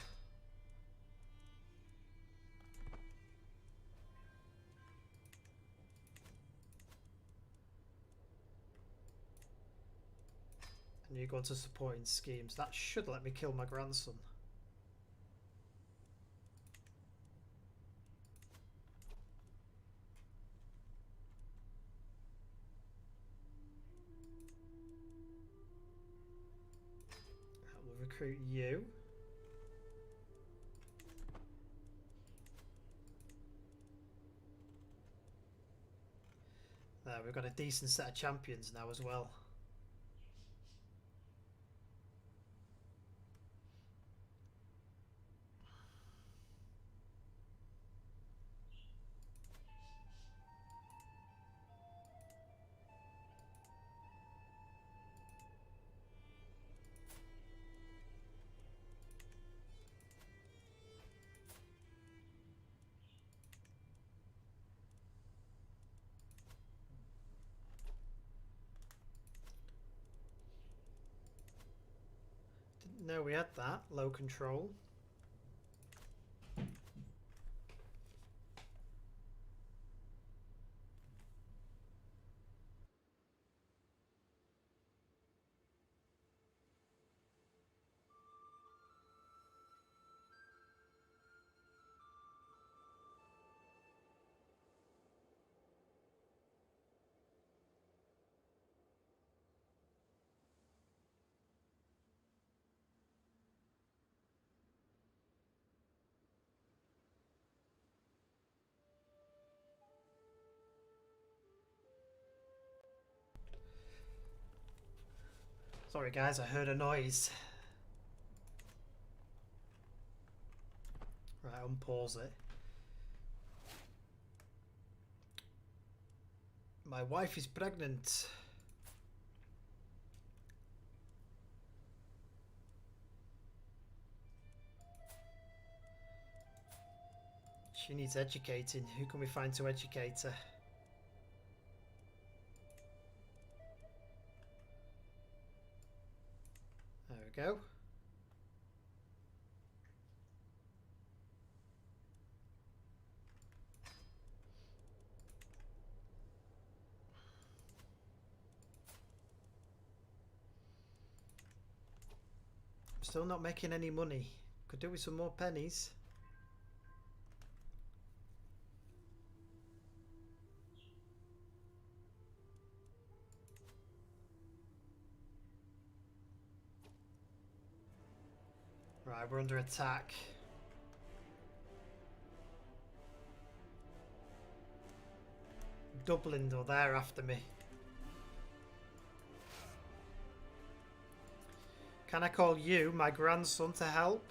And you go into supporting schemes. That should let me kill my grandson. That will recruit you. There, we've got a decent set of champions now as well. Didn't know we had that. Low control. Sorry guys, I heard a noise. Right, unpause it. My wife is pregnant. She needs educating. Who can we find to educate her? There we go. I'm still not making any money. Could do with some more pennies. Right, we're under attack. Dublin, though, they're after me. Can I call you, my grandson, to help?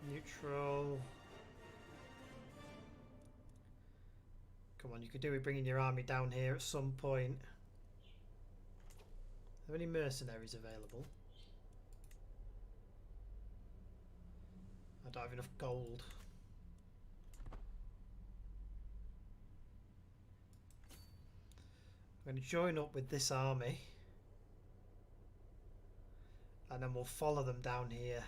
Neutral. Come on, you could do with bringing your army down here at some point. Are there any mercenaries available? I don't have enough gold. I'm going to join up with this army. And then we'll follow them down here.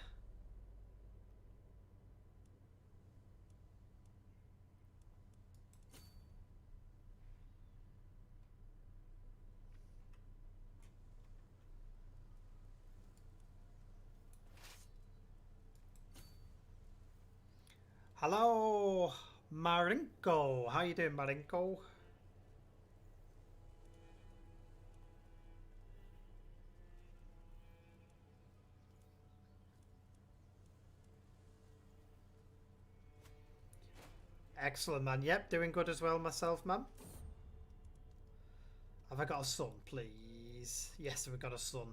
Hello, Marinko. How you doing, Marinko? Excellent, man. Yep, doing good as well myself, man. Have I got a son, please? Yes, we've got a son.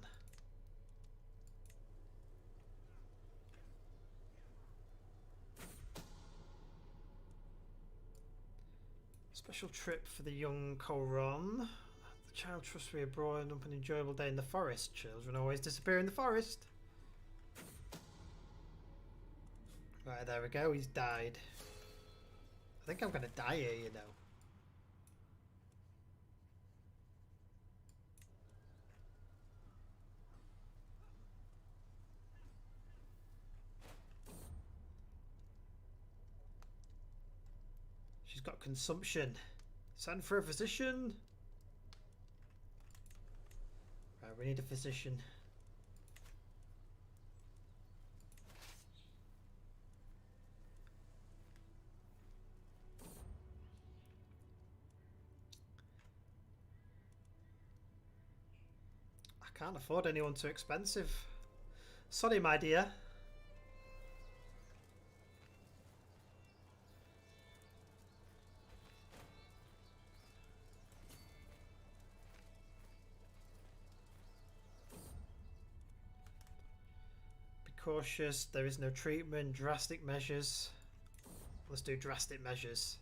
Special trip for the young Koron. The child trusts me abroad up an enjoyable day in the forest. Children always disappear in the forest. Right, there we go. He's died. I think I'm going to die here, you know. She's got consumption. Send for a physician. Right, we need a physician. I can't afford anyone too expensive. Sorry, my dear. Be cautious. There is no treatment. Drastic measures. Let's do drastic measures.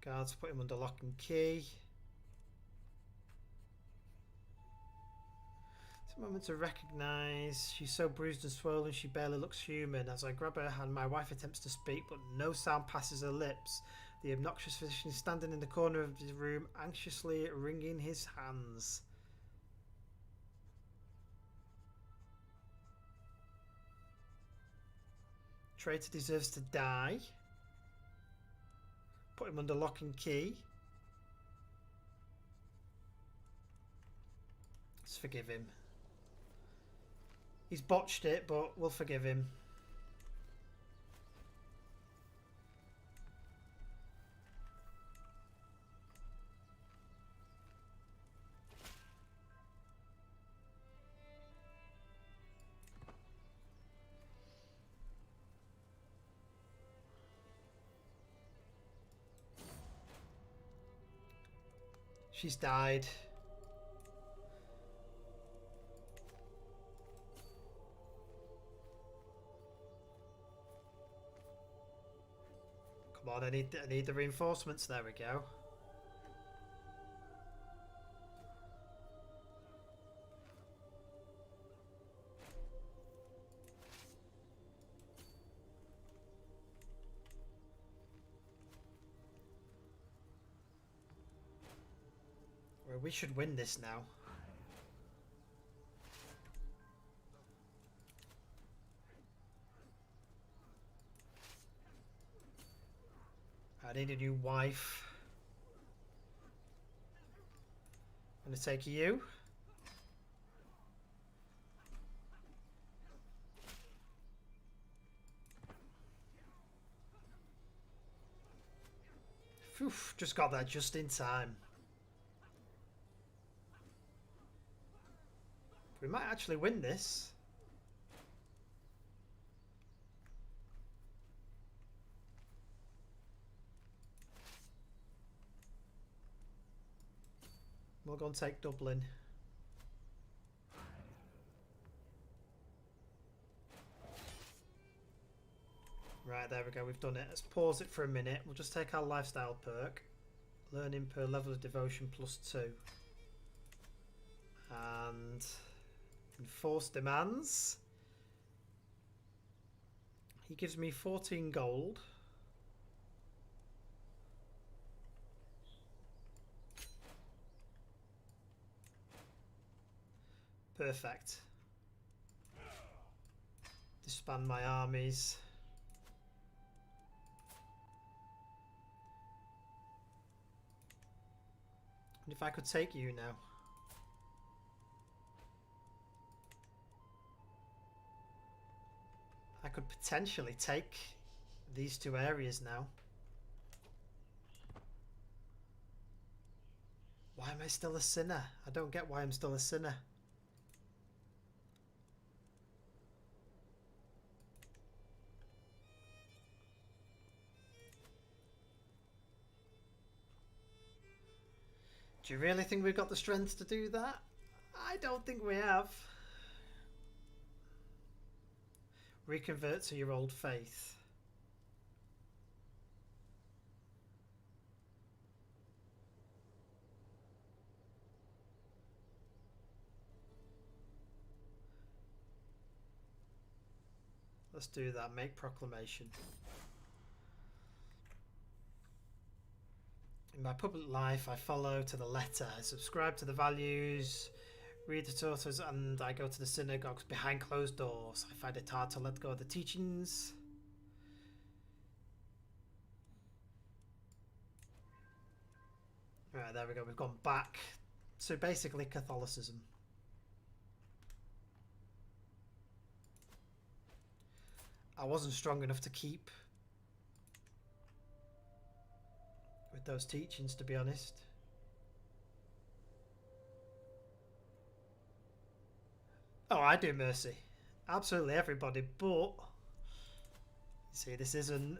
Guards, put him under lock and key. It's a moment to recognise. She's so bruised and swollen she barely looks human. As I grab her hand, my wife attempts to speak, but no sound passes her lips. The obnoxious physician is standing in the corner of the room, anxiously wringing his hands. Traitor deserves to die. Put him under lock and key. Let's forgive him. He's botched it, but we'll forgive him. She's died. Come on, I need the reinforcements. There we go. Well, we should win this now. I need a new wife. I'm gonna take you. Phew, just got that just in time. We might actually win this. We'll go and take Dublin. Right, there we go, we've done it. Let's pause it for a minute. We'll just take our lifestyle perk. Learning per level of devotion +2. And enforce demands. He gives me 14 gold. Perfect. Disband my armies. And if I could take you now. I could potentially take these two areas now. Why am I still a sinner? I don't get why I'm still a sinner. Do you really think we've got the strength to do that? I don't think we have. Reconvert to your old faith. Let's do that. Make proclamation. In my public life, I follow to the letter. I subscribe to the values Read the Torahs and I go to the synagogues behind closed doors. I find it hard to let go of the teachings. Right, there we go. We've gone back to basically Catholicism. I wasn't strong enough to keep with those teachings, to be honest. Oh, I do mercy. Absolutely everybody, but... See, this isn't...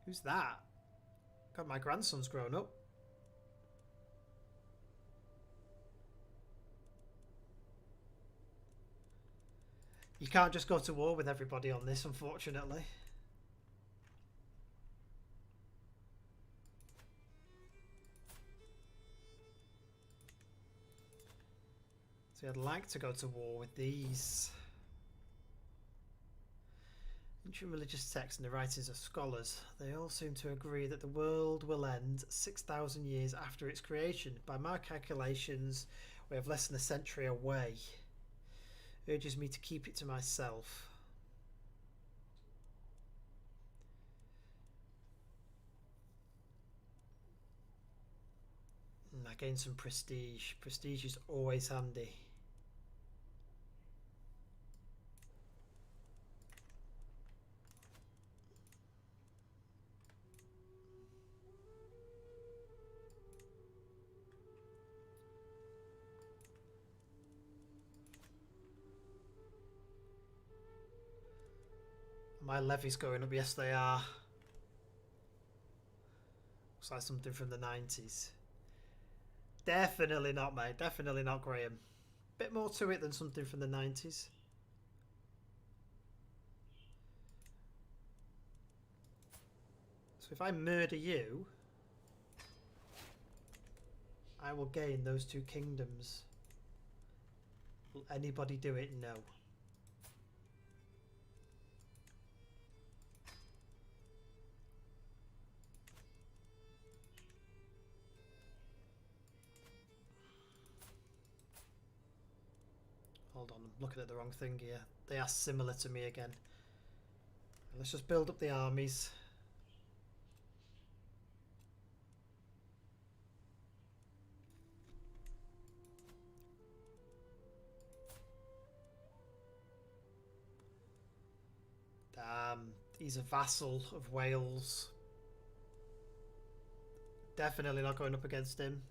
Who's that? God, my grandson's grown up. You can't just go to war with everybody on this, unfortunately. See, I'd like to go to war with these. Ancient religious texts and the writings of scholars, they all seem to agree that the world will end 6,000 years after its creation. By my calculations, we have less than a century away. Urges me to keep it to myself. I gain some prestige. Prestige is always handy. My levy's going up. Yes, they are. Looks like something from the 90s. Definitely not, mate. Definitely not Graham. Bit more to it than something from the 90s. So if I murder you, I will gain those 2 kingdoms. Will anybody do it? No. Hold on, I'm looking at the wrong thing here. They are similar to me again. Let's just build up the armies. Damn, he's a vassal of Wales. Definitely not going up against him.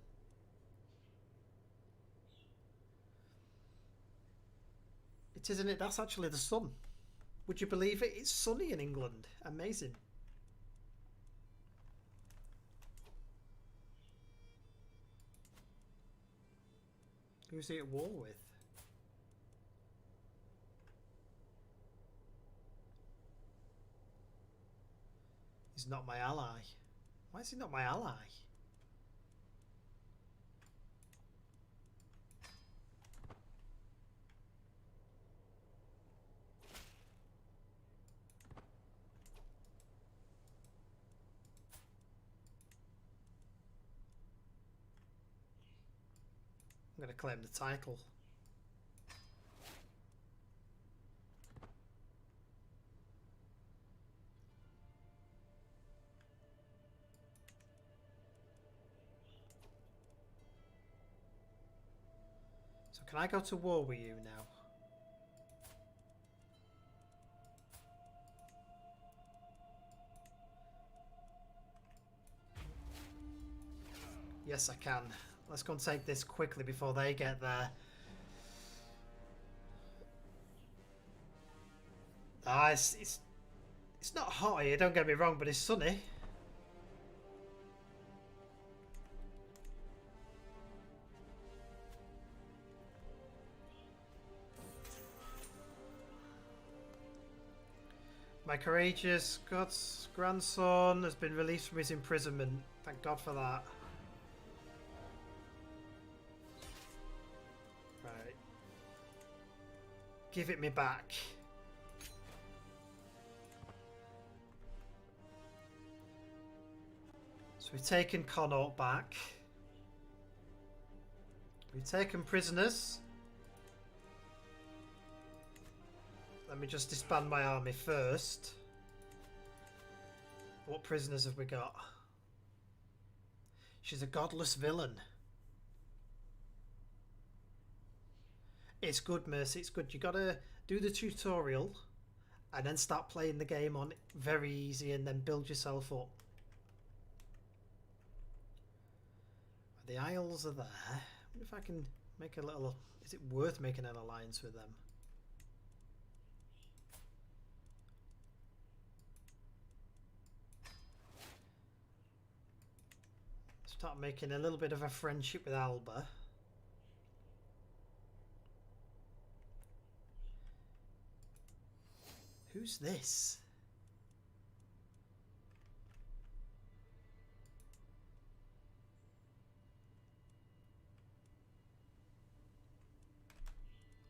It isn't it? That's actually the sun. Would you believe it? It's sunny in England. Amazing. Who's he at war with? He's not my ally. Why is he not my ally? I'm going to claim the title. So can I go to war with you now? Yes, I can. Let's go and take this quickly before they get there. Ah, it's not hot here, don't get me wrong, but it's sunny. My courageous God's grandson has been released from his imprisonment. Thank God for that. Right. Give it me back. So we've taken Connaught back. We've taken prisoners. Let me just disband my army first. What prisoners have we got? She's a godless villain. It's good, Mercy. It's good. You gotta do the tutorial and then start playing the game on very easy and then build yourself up. The Isles are there. I wonder if I can make a little... Is it worth making an alliance with them? Start making a little bit of a friendship with Alba. Who's this?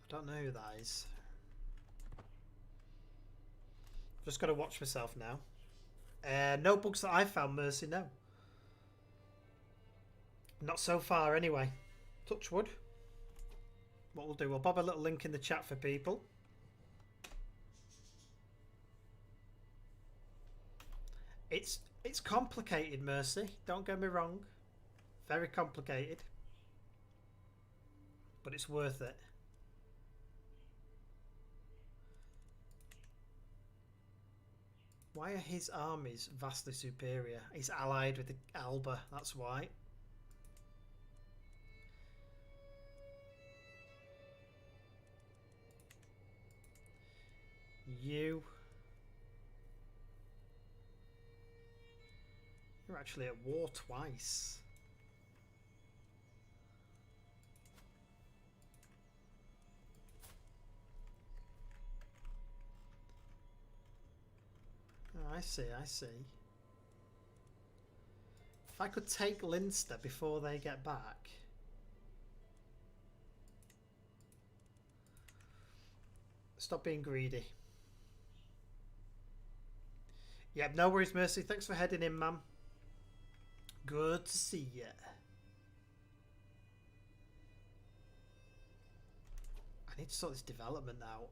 I don't know who that is. Just got to watch myself now. No bugs that I've found, Mercy, no. Not so far, anyway. Touch wood. What we'll do, we'll bob a little link in the chat for people. It's complicated, Mercy. Don't get me wrong. Very complicated. But it's worth it. Why are his armies vastly superior? He's allied with the Alba, that's why. You're actually at war twice. Oh, I see, I see. If I could take Leinster before they get back. Stop being greedy. Yep, no worries, Mercy. Thanks for heading in, ma'am. Good to see you. I need to sort this development out.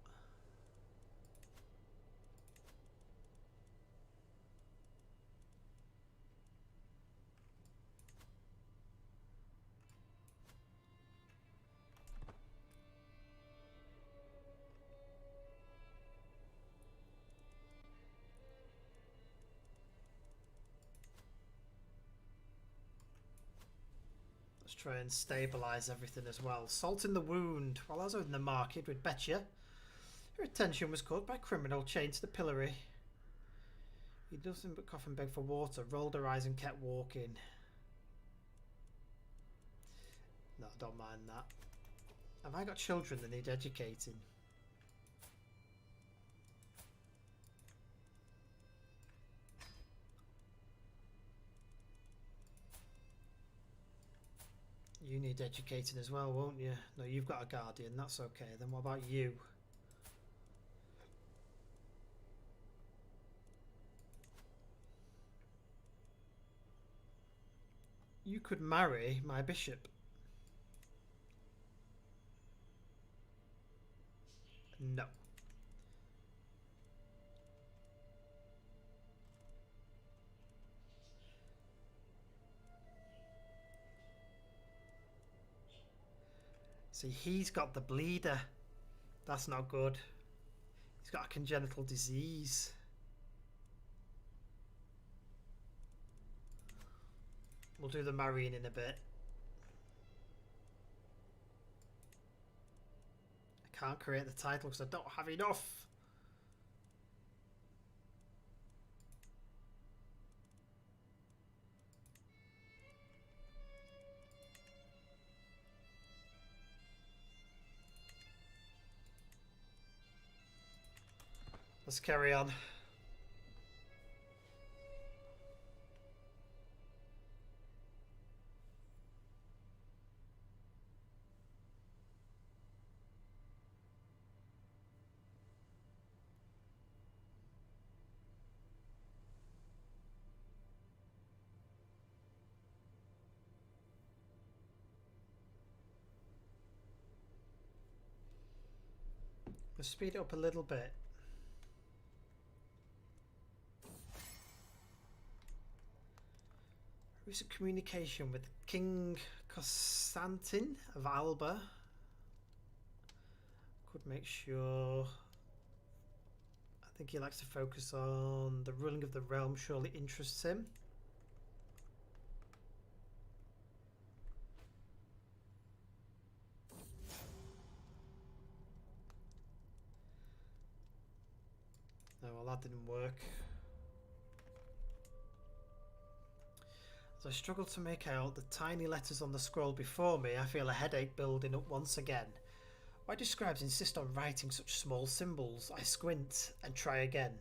Let's try and stabilise everything as well. Salt in the wound. While I was out in the market with Betcha, her attention was caught by a criminal chained to the pillory. He did nothing but cough and beg for water, rolled her eyes and kept walking. No, I don't mind that. Have I got children that need educating? You need educating as well, won't you? No, you've got a guardian, that's okay. Then what about you? You could marry my bishop. No. See, he's got the bleeder. That's not good. He's got a congenital disease. We'll do the marrying in a bit. I can't create the title because I don't have enough. Let's carry on. Let's speed it up a little bit. Recent communication with King Constantine of Alba. Could make sure. I think he likes to focus on the ruling of the realm, surely interests him. No, well, that didn't work. As I struggle to make out the tiny letters on the scroll before me, I feel a headache building up once again. Why do scribes insist on writing such small symbols? I squint and try again.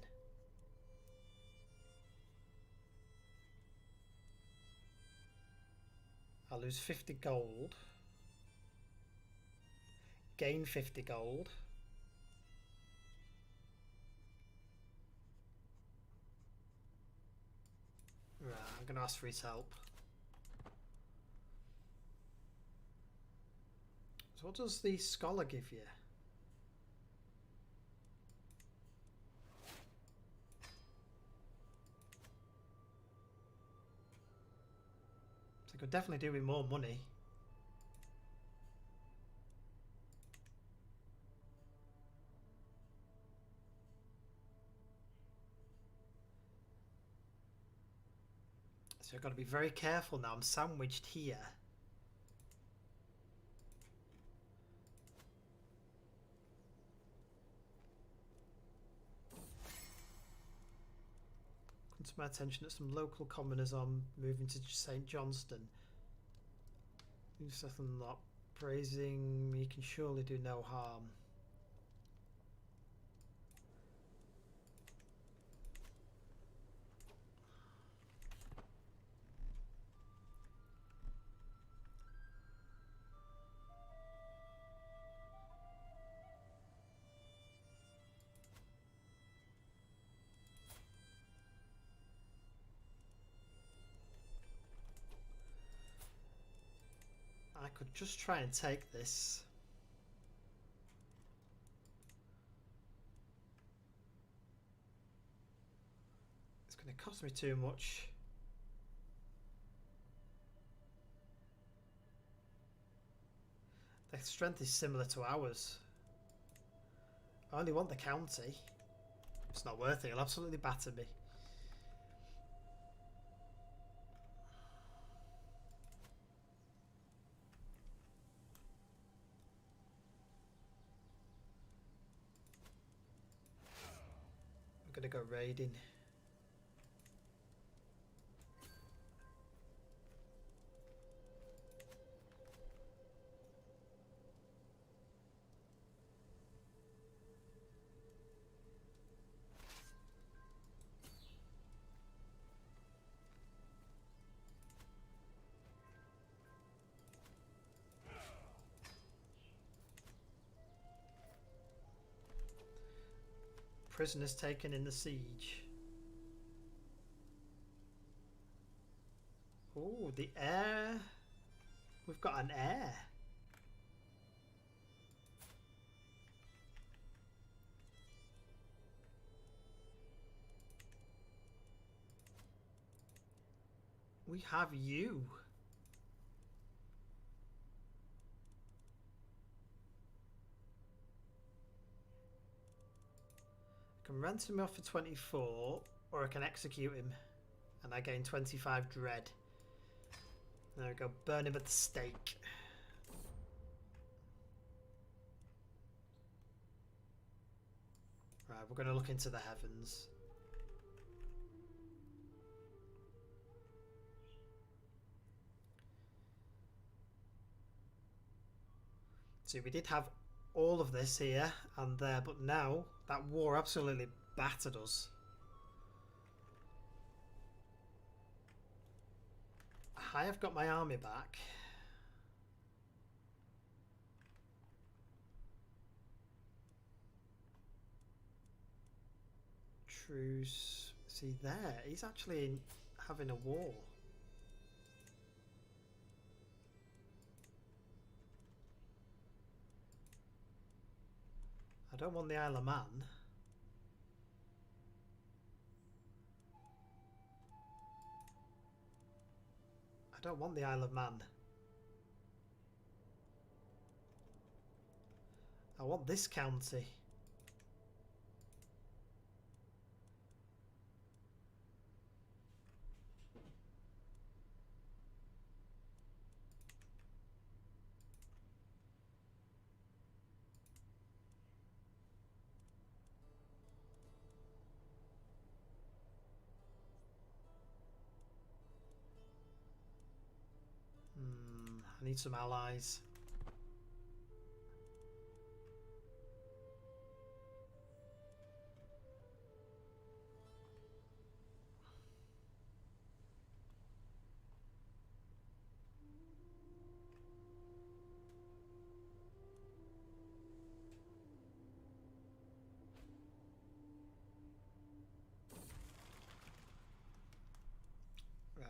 I lose 50 gold. Gain 50 gold. Right, I'm going to ask for his help. So what does the scholar give you? So I could definitely do with more money. So I've got to be very careful now. I'm sandwiched here. Come to my attention that some local commoners are moving to St. Johnston. You settle not praising me can surely do no harm. I could just try and take this. It's going to cost me too much. Their strength is similar to ours. I only want the county. It's not worth it. It'll absolutely batter me. I'm going to go raiding. Prisoners taken in the siege. Oh, the heir. We've got an heir. We have you. I can rent him off for 24, or I can execute him, and I gain 25 dread. There we go, burn him at the stake. Right, we're going to look into the heavens. See, we did have all of this here and there, but now that war absolutely battered us. I have got my army back. Truce. See there, he's actually having a war. I don't want the Isle of Man. I don't want the Isle of Man. I want this county. I need some allies.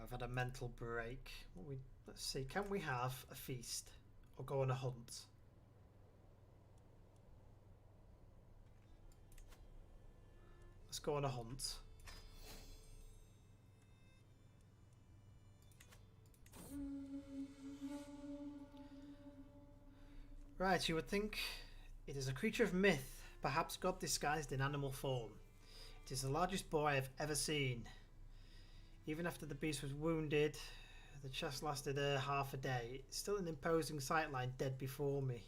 I've had a mental break. Let's see, can we have a feast or go on a hunt? Let's go on a hunt. Right, you would think it is a creature of myth, perhaps God disguised in animal form. It is the largest boar I have ever seen. Even after the beast was wounded, the chase lasted half a day. It's still an imposing sightline dead before me.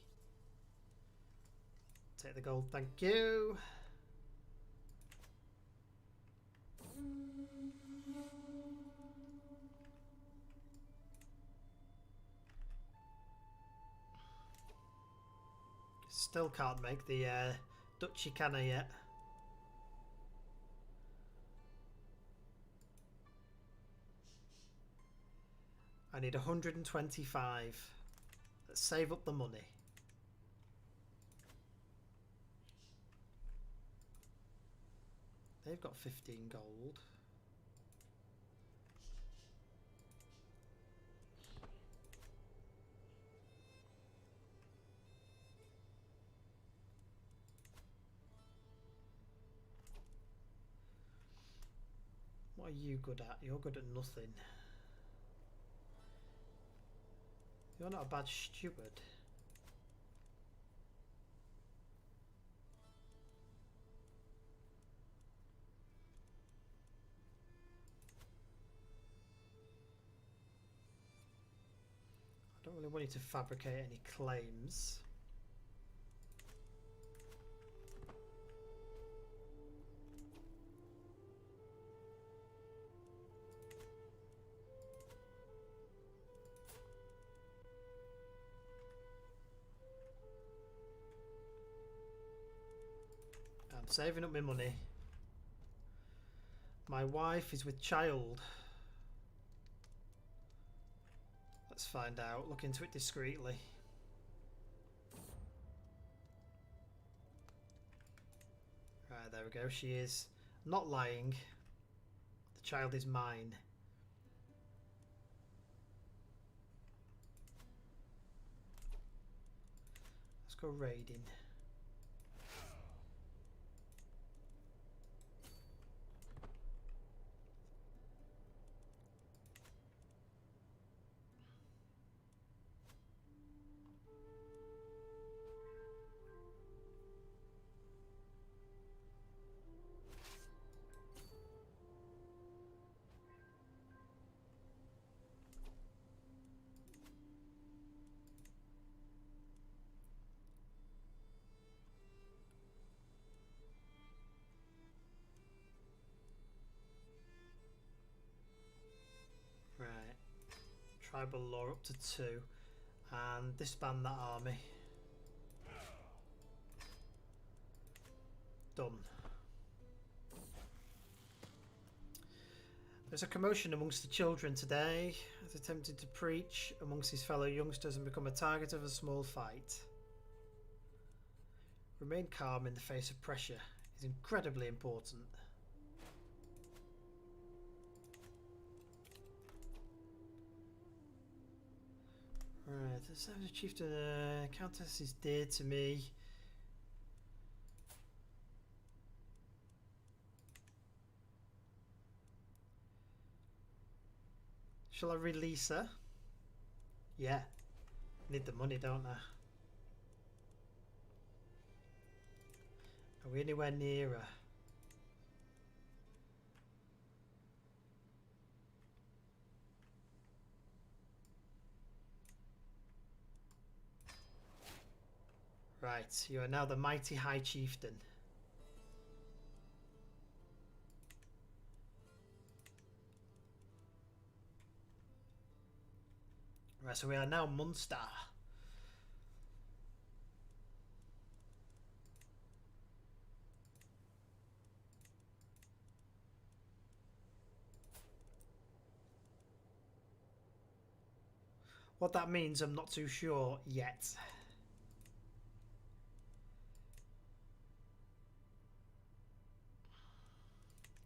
Take the gold, thank you. Still can't make the Duchy Canna yet. I need 125. Let's save up the money. They've got 15 gold. What are you good at? You're good at nothing. You're not a bad steward. I don't really want you to fabricate any claims. I'm saving up my money. My wife is with child. Let's find out. Look into it discreetly. Right, there we go. She is not lying. The child is mine. Let's go raiding. Right. Tribal law up to 2. And disband that army. Done. There's a commotion amongst the children today as attempted to preach amongst his fellow youngsters and become a target of a small fight. Remain calm in the face of pressure is incredibly important. Right, the chieftain countess is dear to me. Shall I release her? Yeah. Need the money, don't I? Are we anywhere near her? Right, you are now the mighty High Chieftain. Right, so we are now Munster. What that means, I'm not too sure yet.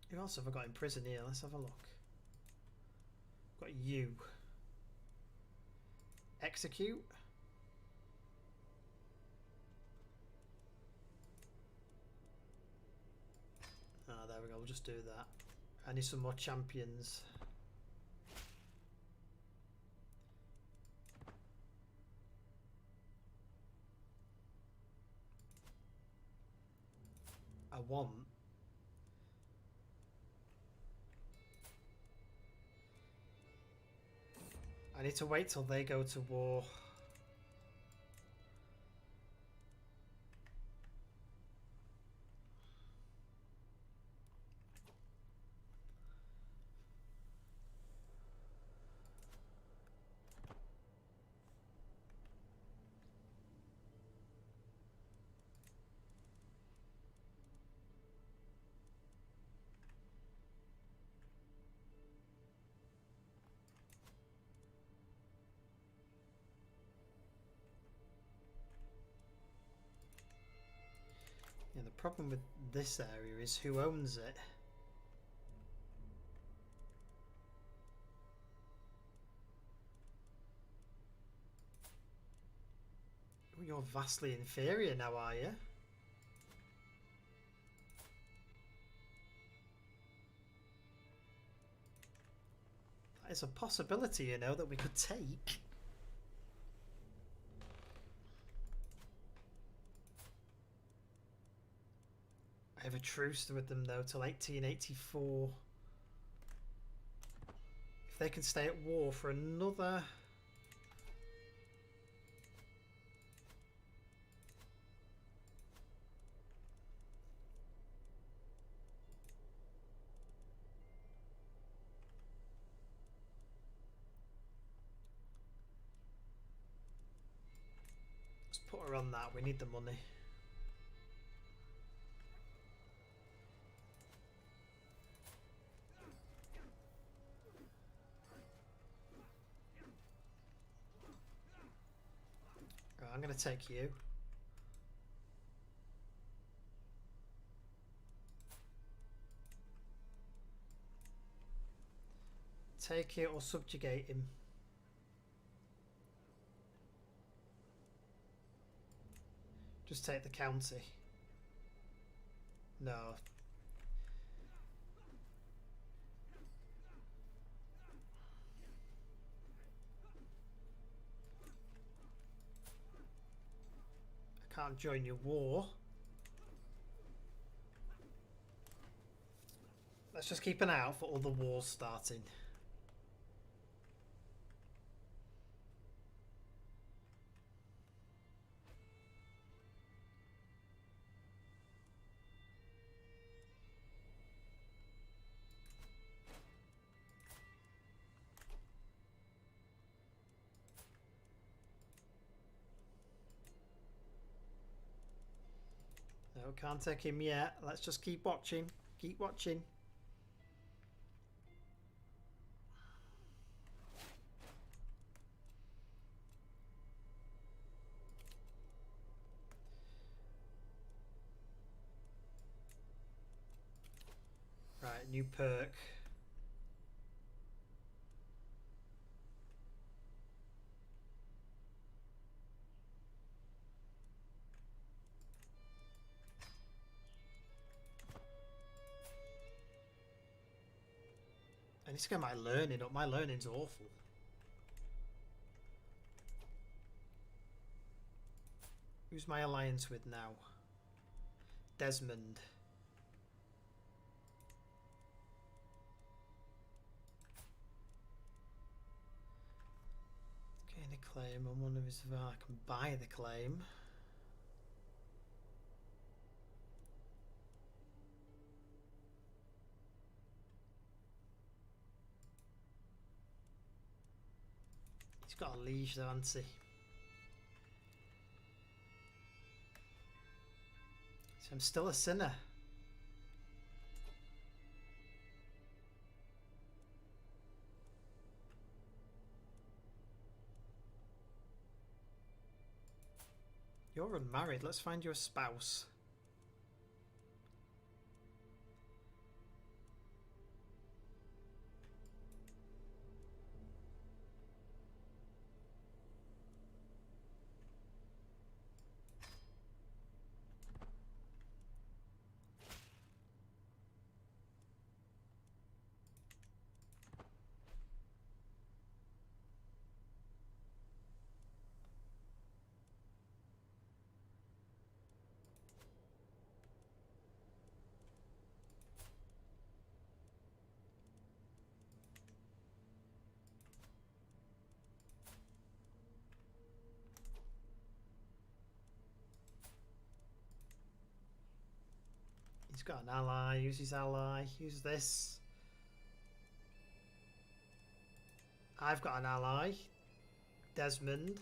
Who else have I got in prison here? Let's have a look. Got you. Execute. Ah, there we go. We'll just do that. I need some more champions. I want. I need to wait till they go to war. Yeah, the problem with this area is who owns it. Oh, you're vastly inferior now, are you? That is a possibility, you know, that we could take. I have a truce with them though till 1884. If they can stay at war for another... Let's put her on that, we need the money. Right, I'm going to take you. Take it or subjugate him. Just take the county. No. I can't join your war. Let's just keep an eye out for other wars starting. No, can't take him yet. Let's just keep watching. Keep watching. Right, new perk. need to get my learning up. My learning's awful. Who's my alliance with now? Desmond. Gain a claim on one of his... I can buy the claim. He's got a liege though, hasn't he? So I'm still a sinner. You're unmarried. Let's find you a spouse. He's got an ally. Use his ally. Use this. I've got an ally. Desmond.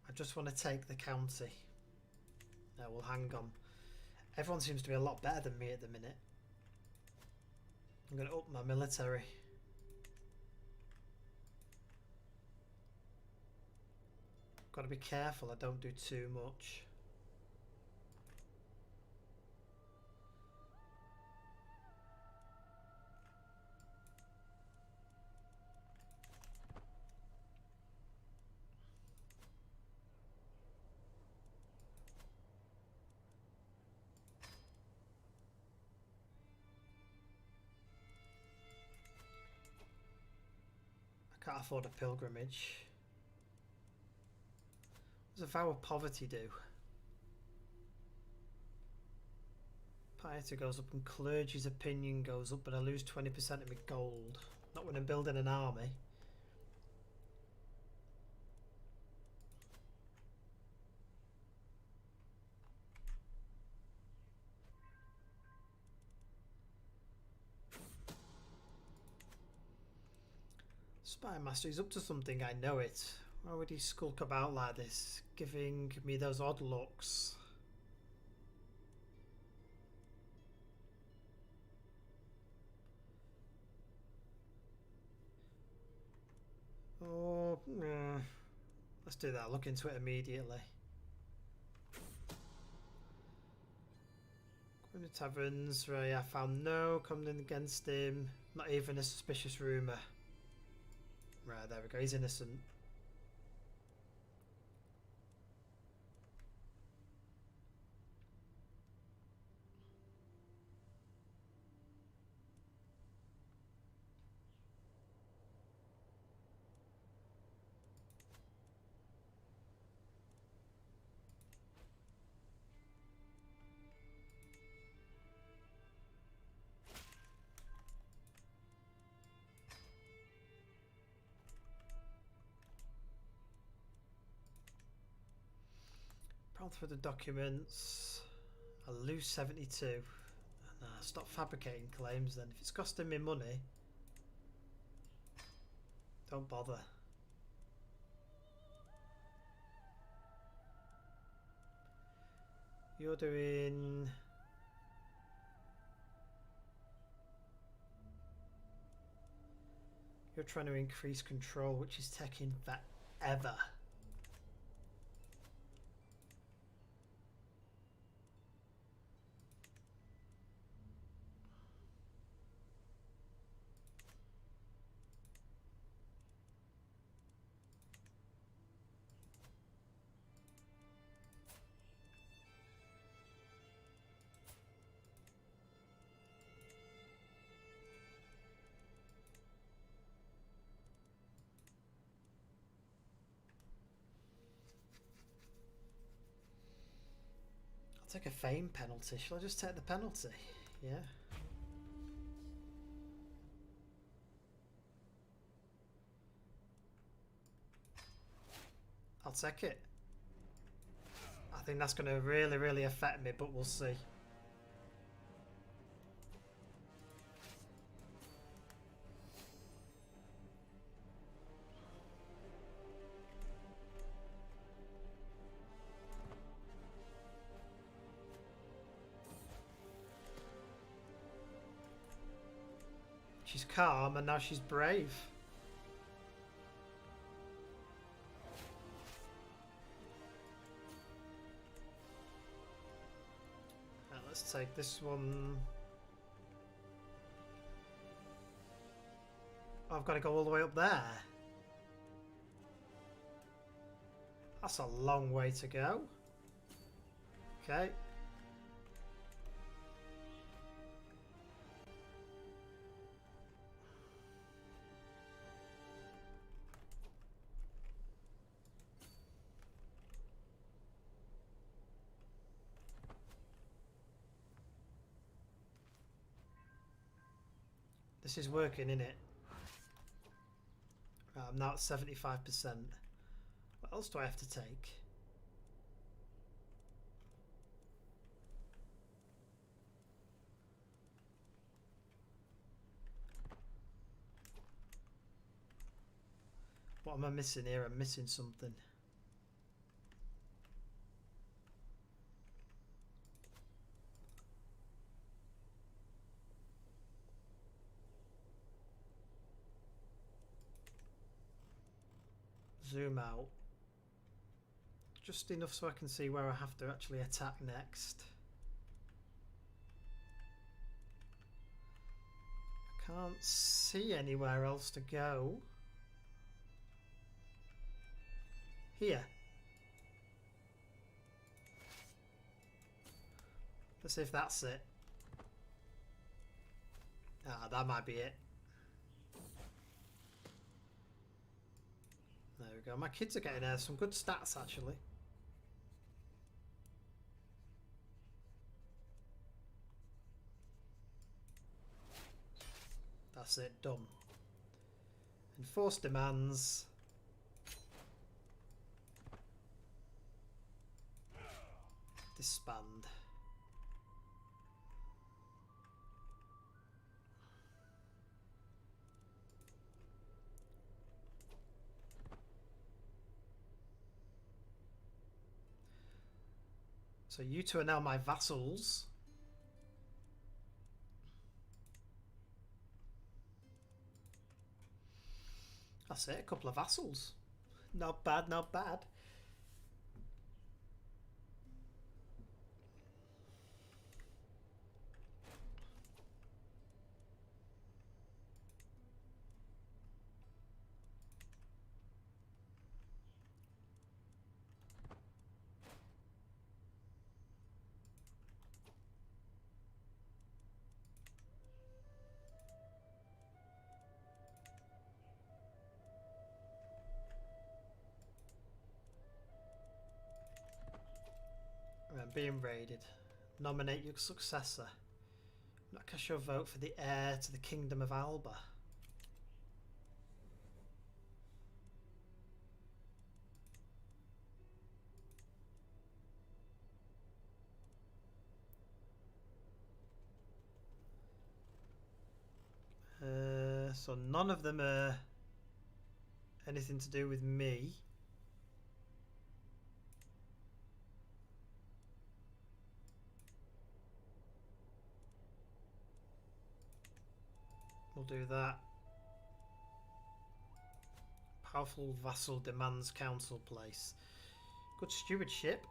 I just want to take the county. No, we'll hang on. Everyone seems to be a lot better than me at the minute. I'm going to up my military. Got to be careful I don't do too much. I can't afford a pilgrimage. What does a vow of poverty do? Piety goes up and clergy's opinion goes up, but I lose 20% of my gold. Not when I'm building an army. Spy Master, he's up to something, I know it. Why would he skulk about like this, giving me those odd looks? Oh, let's do that. Look into it immediately. Going to taverns, right? I found no coming against him. Not even a suspicious rumour. Right, there we go. He's innocent. Through the documents. I'll lose 72. Stop fabricating claims then. If it's costing me money, don't bother. You're doing... You're trying to increase control, which is taking forever. take a fame penalty. Shall I just take the penalty? Yeah. I'll take it. I think that's going to really, really affect me, but we'll see. She's calm and now she's brave. Right, let's take this one. Oh, I've got to go all the way up there. That's a long way to go. Okay. This is working, isn't it? Right, I'm now at 75%. What else do I have to take? What am I missing here? I'm missing something. Zoom out. Just enough so I can see where I have to actually attack next. I can't see anywhere else to go. Here. Let's see if that's it. Ah, that might be it. There we go. My kids are getting some good stats, actually. That's it. Done. Enforce demands. Disband. So you two are now my vassals. That's it, a couple of vassals. Not bad, not bad. Being raided. Nominate your successor. Not cast your vote for the heir to the Kingdom of Alba. So none of them are anything to do with me. We'll do that. Powerful vassal demands council place. Good stewardship.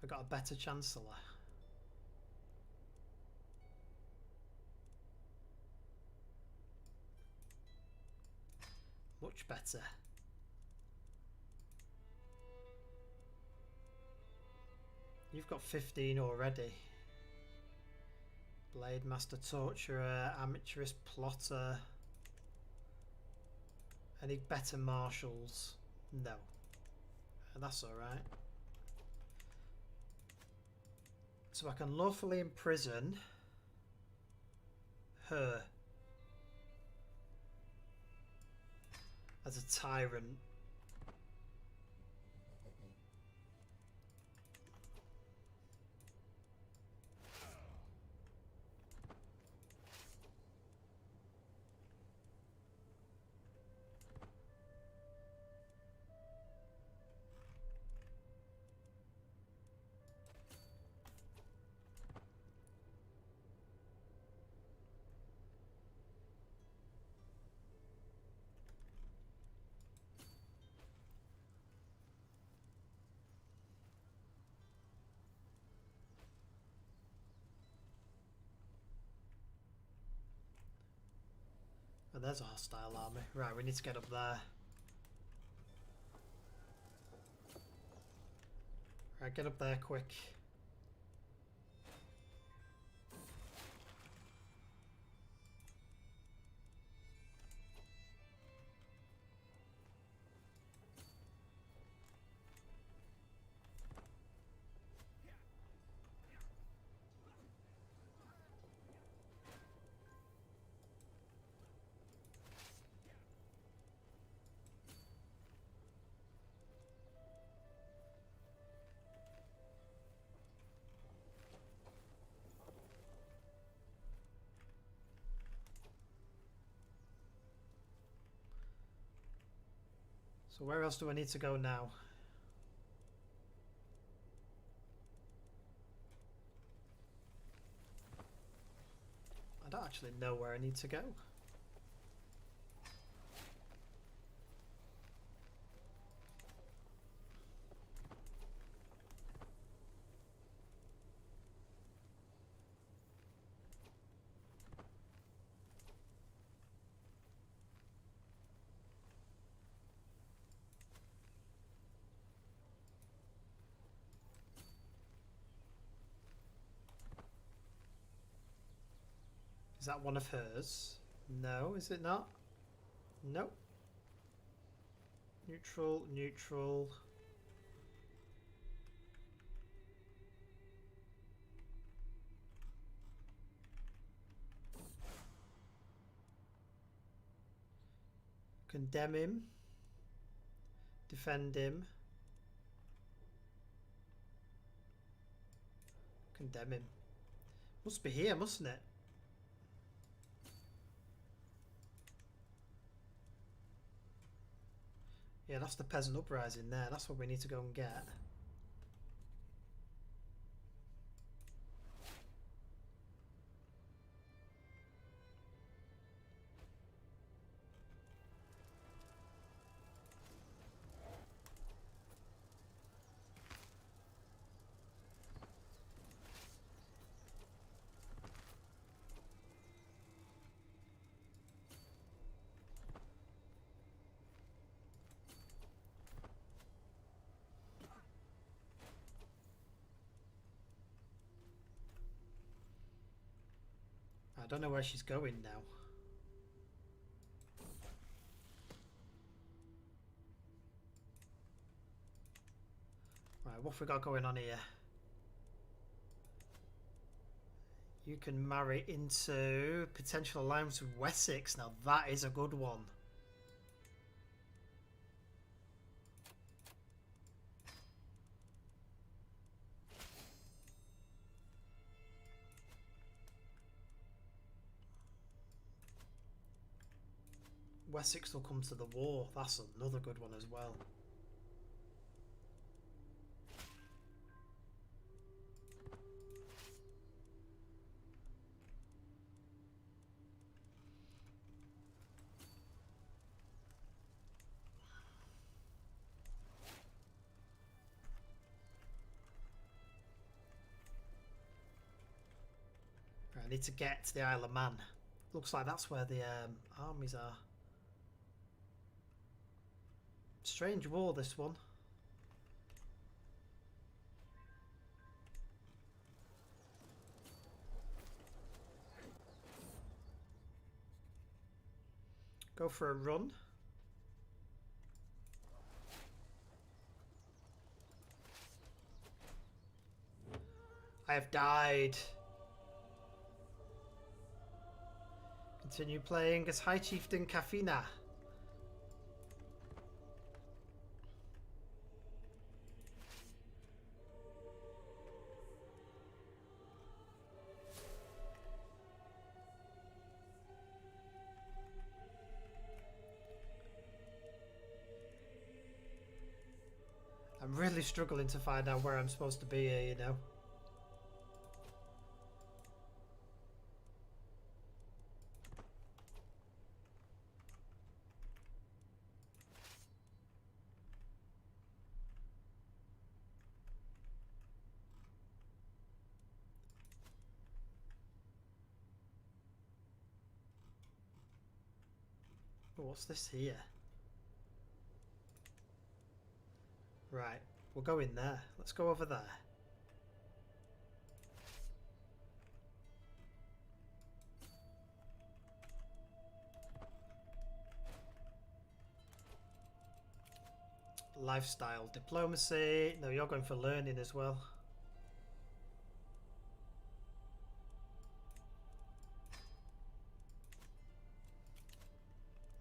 I got a better chancellor. Much better. You've got 15 already. Blade Master, Torturer, Amateurist, Plotter. Any better marshals? No. And that's alright. So I can lawfully imprison her as a tyrant. Oh, there's a hostile army. Right, we need to get up there. Right, get up there quick. So where else do I need to go now? I don't actually know where I need to go. Is that one of hers? No, is it not? Nope. Neutral, neutral. Condemn him. Defend him. Condemn him. Must be here, mustn't it? Yeah, that's the peasant uprising there. That's what we need to go and get. I don't know where she's going now. Right, what have we got going on here? You can marry into potential alliance with Wessex. Now that is a good one. Wessex will come to the war. That's another good one as well. Right, I need to get to the Isle of Man. Looks like that's where the armies are. Strange war, this one. Go for a run. I have died. Continue playing as High Chieftain Kafina. I'm really struggling to find out where I'm supposed to be here, you know. Oh, what's this here? Right, we'll go in there. Let's go over there. Lifestyle, diplomacy. No, you're going for learning as well.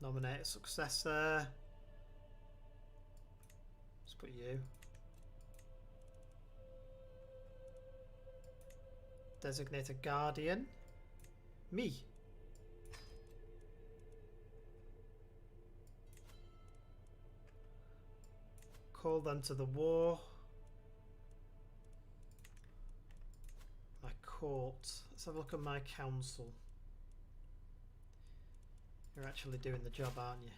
Nominate a successor. Let's put you. Designate a guardian. Me. Call them to the war. My court. Let's have a look at my council. You're actually doing the job, aren't you?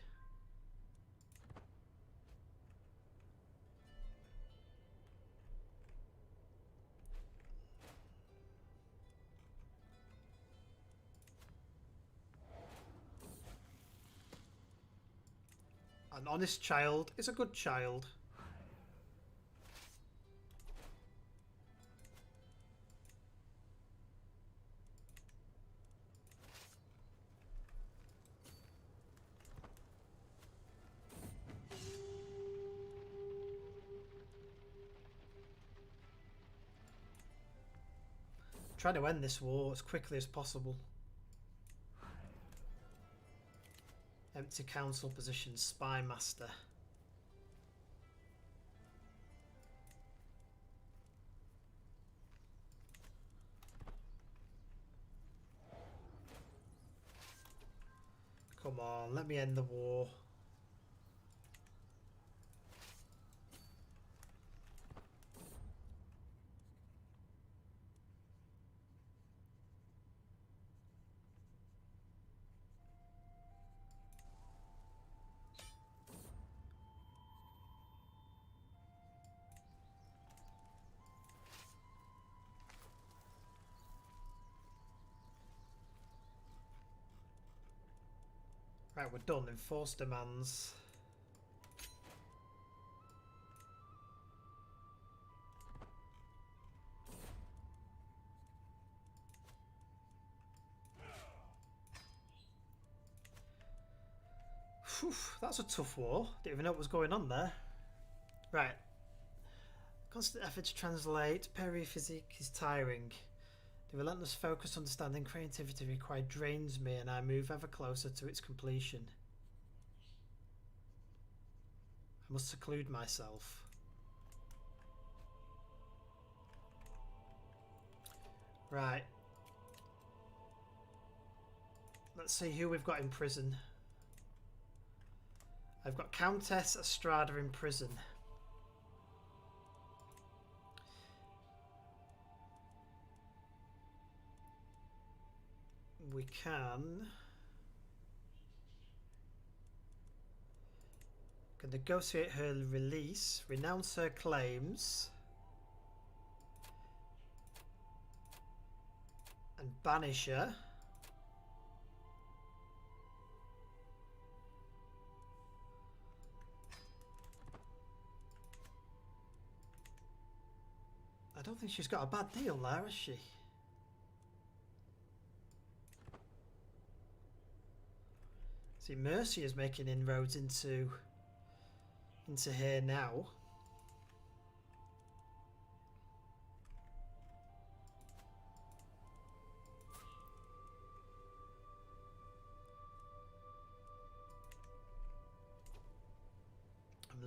An honest child is a good child. Trying to end this war as quickly as possible. Empty council position, spy master. Come on, let me end the war. Right, we're done. Enforce demands. Whew, that's a tough war. Didn't even know what was going on there. Right. Constant effort to translate. Peri-physique is tiring. The relentless focus, understanding, creativity required drains me, and I move ever closer to its completion. I must seclude myself. Right. Let's see who we've got in prison. I've got Countess Estrada in prison. We can negotiate her release, renounce her claims, and banish her. I don't think she's got a bad deal there, has she? See, Mercia is making inroads into here now.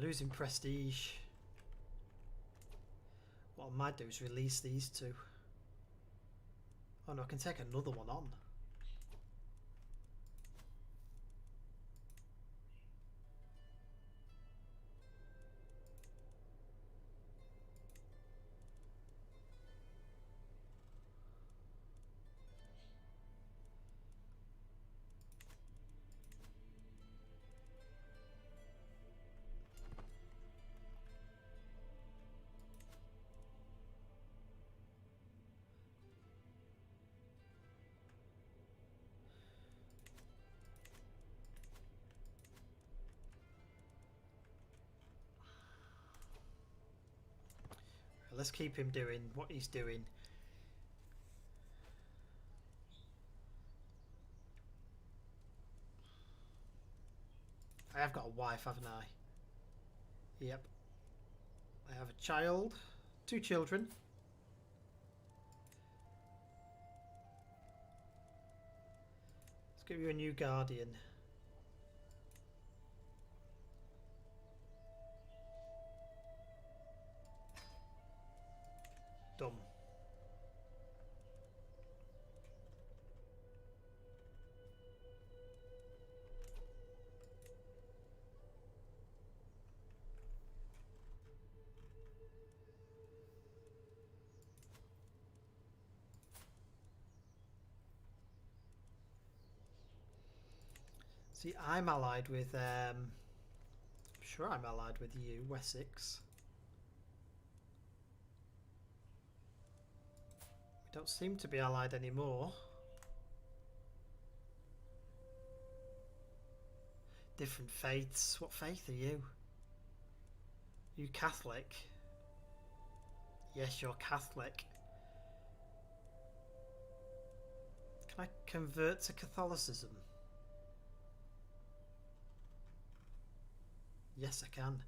losing prestige. What I might do is release these two. Oh no, I can take another one on. Let's keep him doing what he's doing. I have got a wife, haven't I? Yep. I have a child. 2 children. Let's give you a new guardian. Done. See, I'm allied with, I'm sure I'm allied with you, Wessex. We don't seem to be allied anymore. Different faiths. What faith are you? You Catholic? Yes, you're Catholic. Can I convert to Catholicism? Yes, I can.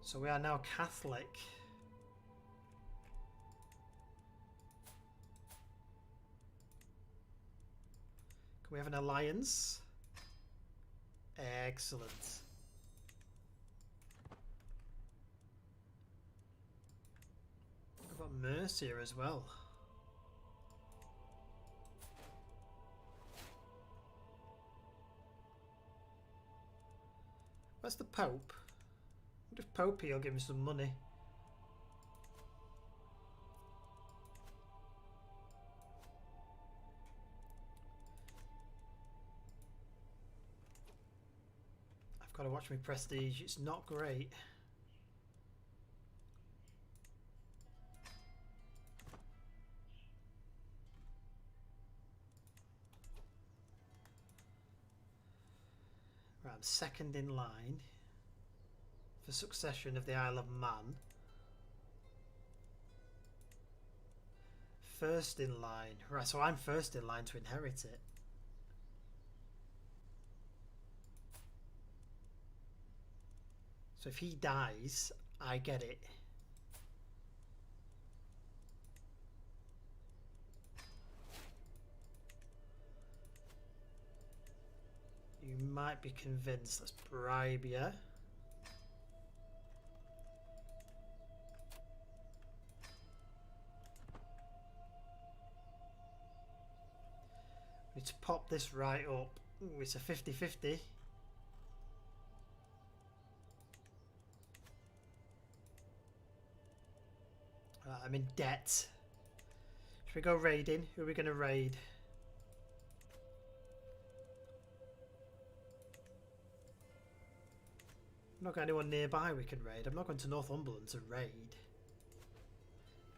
So we are now Catholic. Can we have an alliance? Excellent. I've got Mercia as well. Where's the Pope? What if Popey will give me some money? I've got to watch my prestige. It's not great. Right, I'm second in line for succession of the Isle of Man. First in line. Right, so I'm first in line to inherit it. So if he dies, I get it. You might be convinced. Let's bribe you. Need to pop this right up. Ooh, it's a 50-50. I'm in debt. Should we go raiding? Who are we going to raid? I've not got anyone nearby we can raid. I'm not going to Northumberland to raid.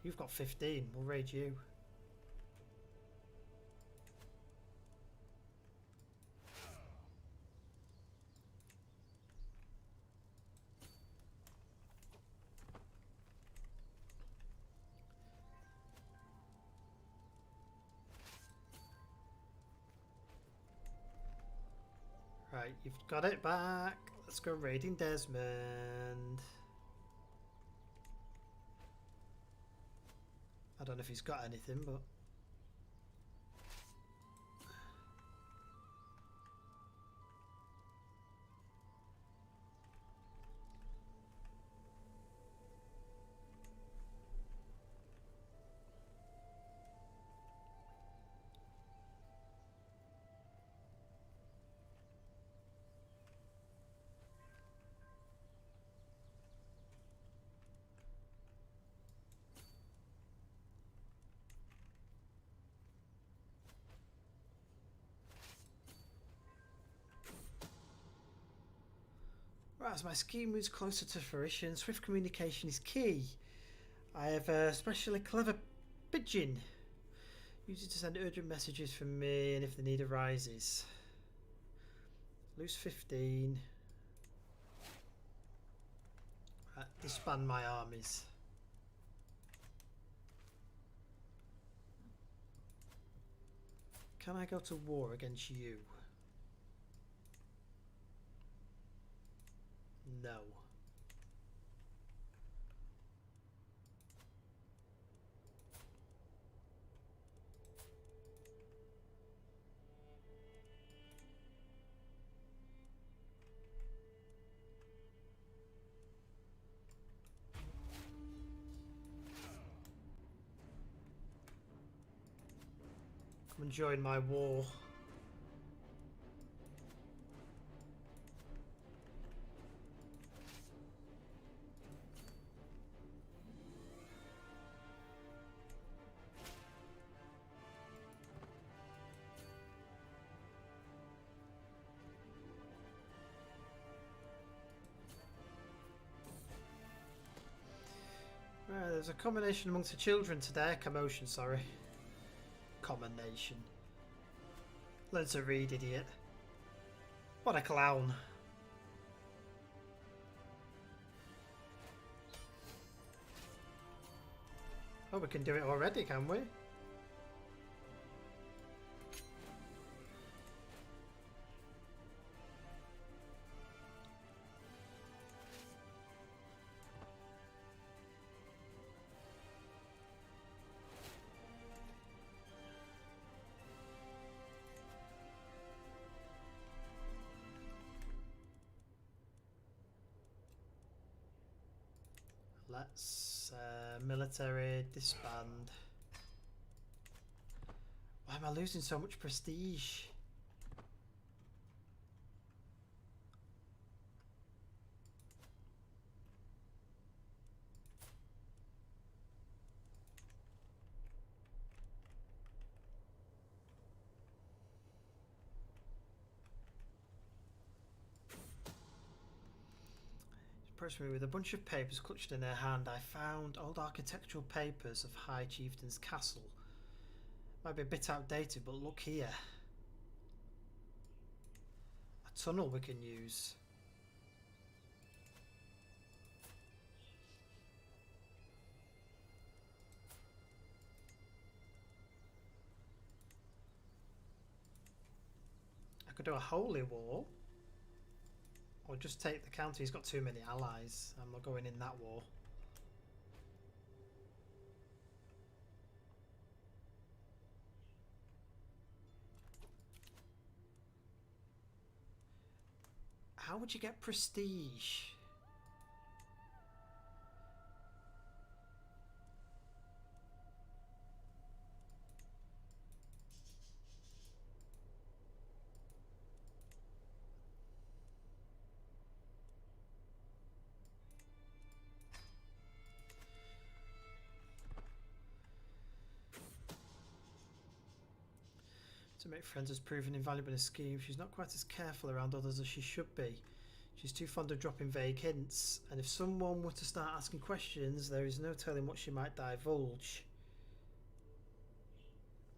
You've got 15. We'll raid you. Right, you've got it back. Let's go raiding Desmond. I don't know if he's got anything, but... Right, as my scheme moves closer to fruition, swift communication is key. I have a especially clever pigeon. Use it to send urgent messages from me and if the need arises. Lose 15. Right, disband my armies. Can I go to war against you? No. Come and join my war. Right, there's a combination amongst the children today. Commotion, sorry. Combination. Learn to read, idiot. What a clown. Oh, we can do it already, can we? Let's military disband. Why am I losing so much prestige? Approached me with a bunch of papers clutched in their hand. I found old architectural papers of High Chieftain's castle. Might be a bit outdated, but look here. A tunnel we can use. I could do a holy wall. Or just take the county. He's got too many allies. I'm not going in that war. How would you get prestige? To make friends has proven invaluable in a scheme. She's not quite as careful around others as she should be. She's too fond of dropping vague hints, and if someone were to start asking questions, there is no telling what she might divulge.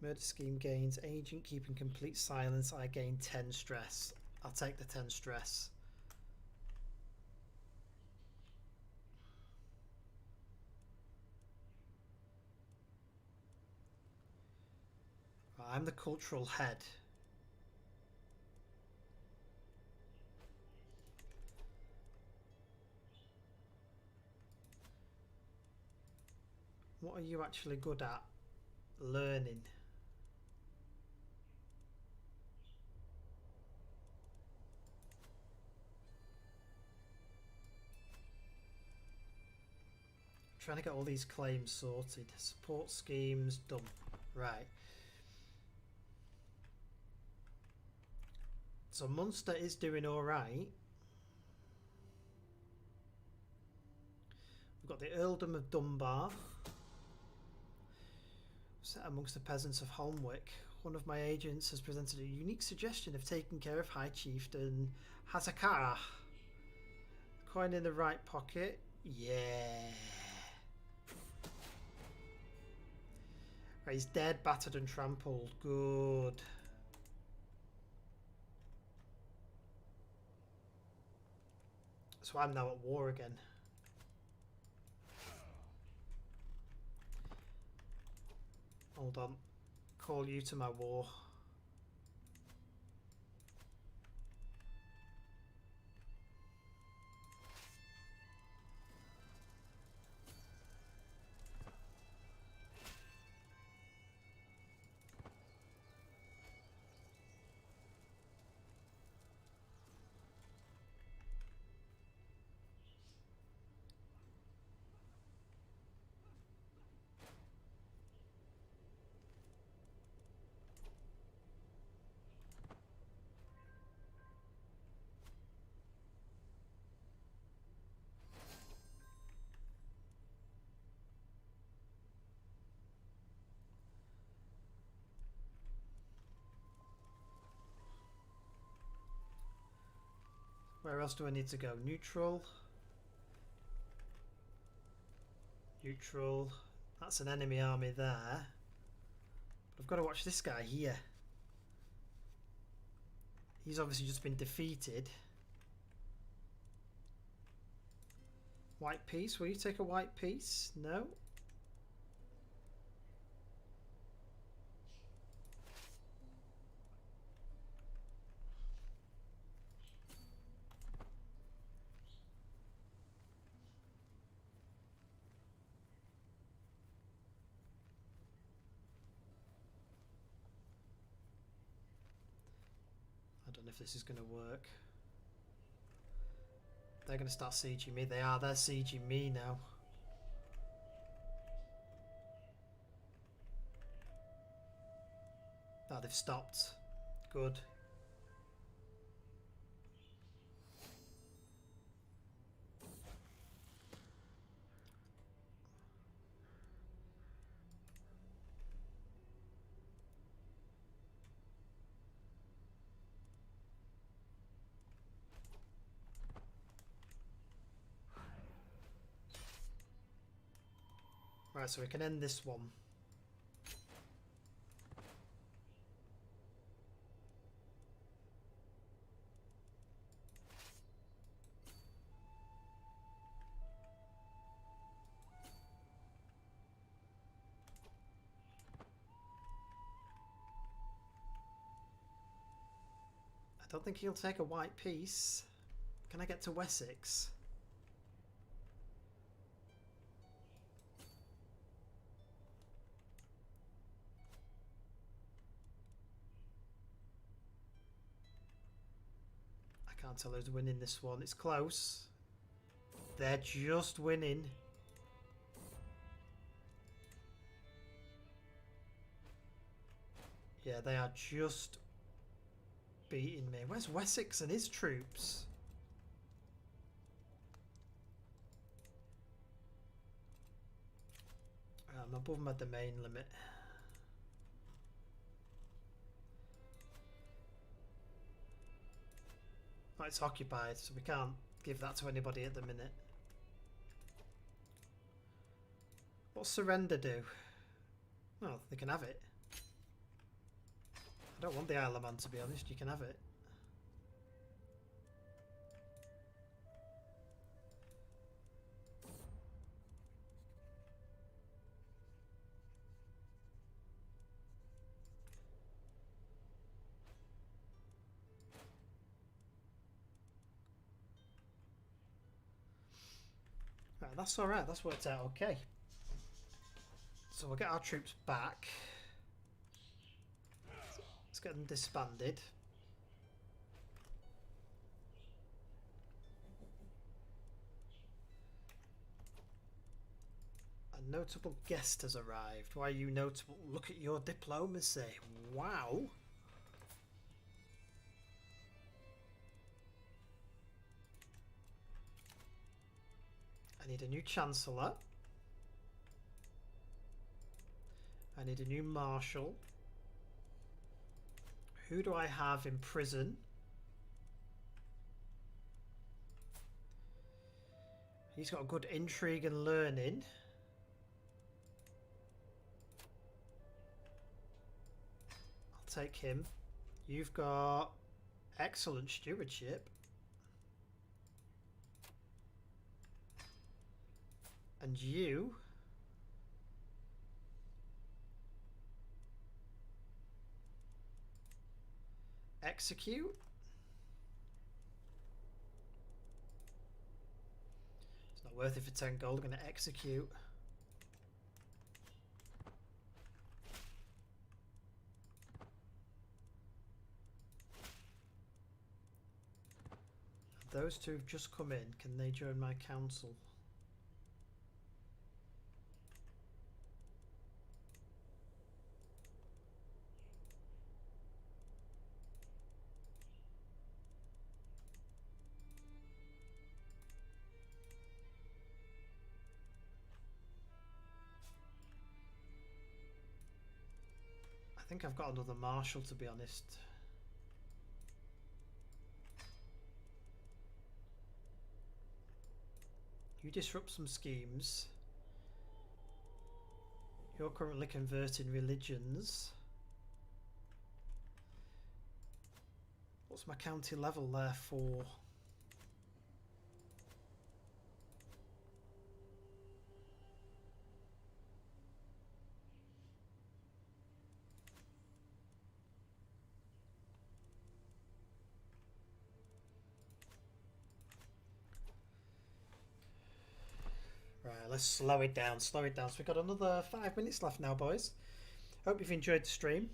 Murder scheme gains agent keeping complete silence. I gain 10 stress. I'll take the 10 stress. I'm the cultural head. What are you actually good at learning? Trying to get all these claims sorted. Support schemes done. Right. So Munster is doing alright. We've got the Earldom of Dunbar. Set amongst the peasants of Holmwick. One of my agents has presented a unique suggestion of taking care of High Chieftain Hazakara. Coin in the right pocket. Yeah. Right, he's dead, battered and trampled. Good. So I'm now at war again. Hold on. Call you to my war. Where else do I need to go? Neutral. Neutral. That's an enemy army there. But I've got to watch this guy here. He's obviously just been defeated. White piece. Will you take a white piece? No. I don't know if this is going to work. They're going to start sieging me. They are. They're sieging me now. Ah, they've stopped. Good. Right, so we can end this one. I don't think he'll take a white piece. Can I get to Wessex? I can't tell who's winning this one. It's close. They're just winning. Yeah, they are just beating me. Where's Wessex and his troops? I'm above my domain limit. Oh, it's occupied, so we can't give that to anybody at the minute. What's surrender do? Well, they can have it. I don't want the Isle of Man, to be honest. You can have it. Right, that's alright. That's worked out okay. So we'll get our troops back. Let's get them disbanded. A notable guest has arrived. Why are you notable? Look at your diplomacy. Wow. I need a new chancellor. I need a new marshal. Who do I have in prison? He's got good intrigue and learning. I'll take him. You've got excellent stewardship. And you... execute? It's not worth it for 10 gold. I'm going to execute. Those two have just come in. Can they join my council? I think I've got another marshal, to be honest. You disrupt some schemes. You're currently converting religions. What's my county level there for? Right, let's slow it down, slow it down. So we've got another 5 minutes left now, boys. Hope you've enjoyed the stream.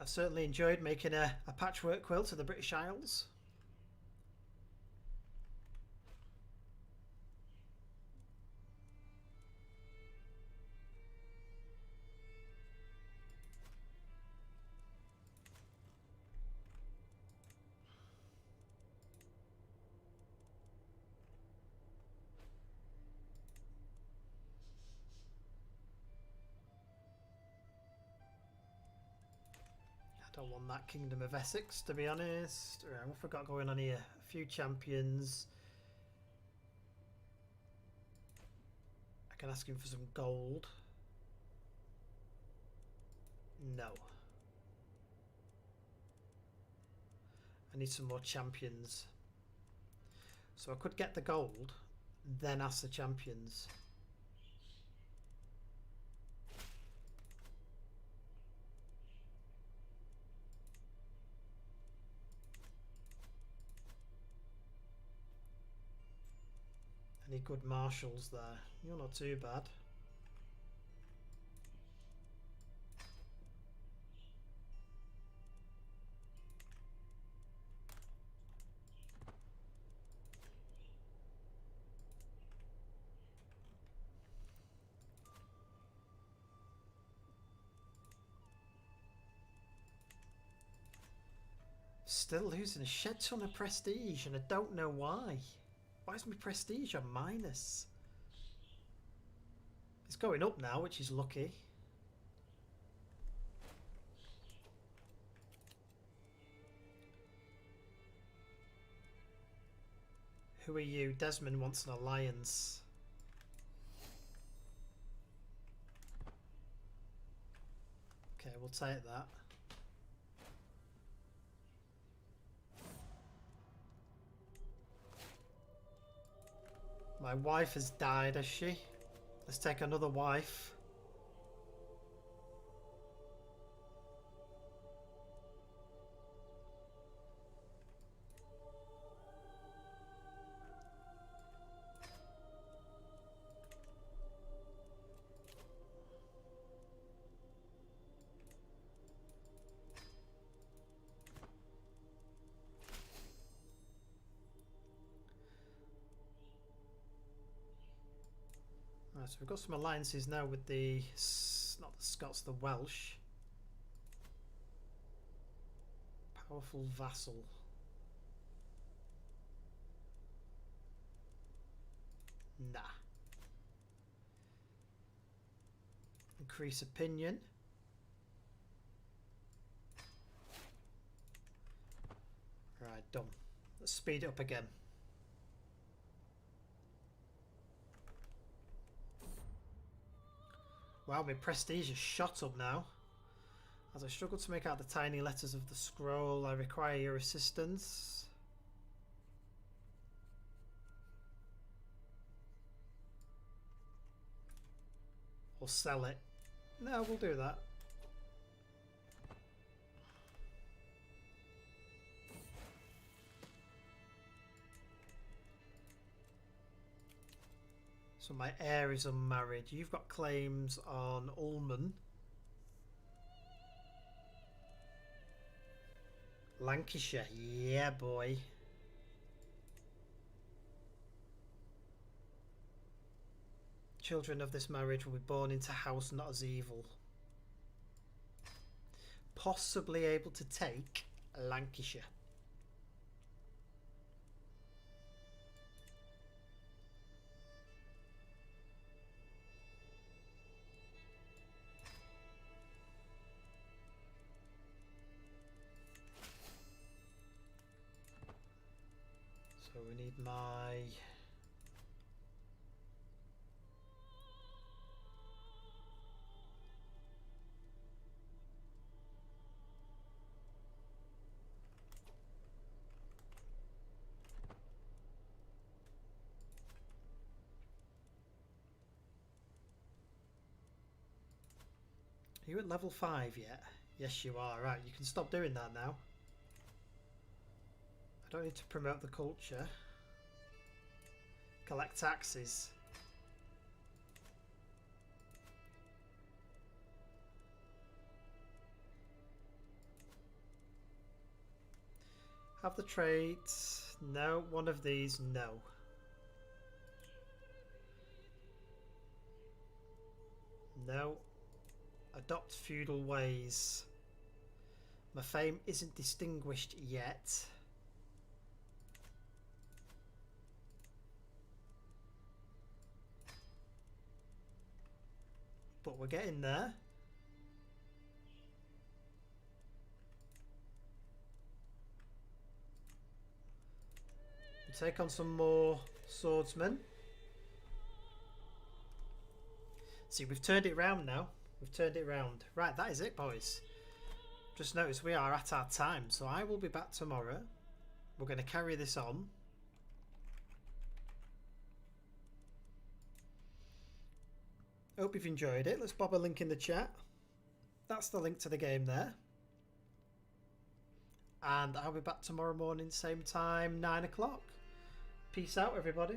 I've certainly enjoyed making a patchwork quilt of the British Isles. Don't want that Kingdom of Essex, to be honest. Right, what have I got going on here? A few champions. I can ask him for some gold. No. I need some more champions. So I could get the gold, then ask the champions. Any good marshals there? You're not too bad. Still losing a shed ton of prestige, and I don't know why. Why is my prestige on minus? It's going up now, which is lucky. Who are you? Desmond wants an alliance. Okay, we'll take that. My wife has died, has she? Let's take another wife. Right, so we've got some alliances now with the, not the Scots, the Welsh. Powerful vassal. Nah. Increase opinion. Right, done. Let's speed it up again. Wow, my prestige is shot up now. As I struggle to make out the tiny letters of the scroll, I require your assistance. Or sell it. No, we'll do that. So my heir is unmarried. You've got claims on Ulman. Lancashire. Yeah, boy. Children of this marriage will be born into house not as evil. Possibly able to take Lancashire. So we need my... Are you at level 5 yet? Yes, you are. Right, you can stop doing that now. I don't need to promote the culture. Collect taxes. Have the traits. No. One of these. No. No. Adopt feudal ways. My fame isn't distinguished yet. But we're getting there. We'll take on some more swordsmen. See, we've turned it round now. We've turned it round. Right, that is it, boys. Just notice we are at our time, so I will be back tomorrow. We're going to carry this on. Hope you've enjoyed it. Let's bob a link in the chat. That's the link to the game there. And I'll be back tomorrow morning, same time, 9 o'clock. Peace out, everybody.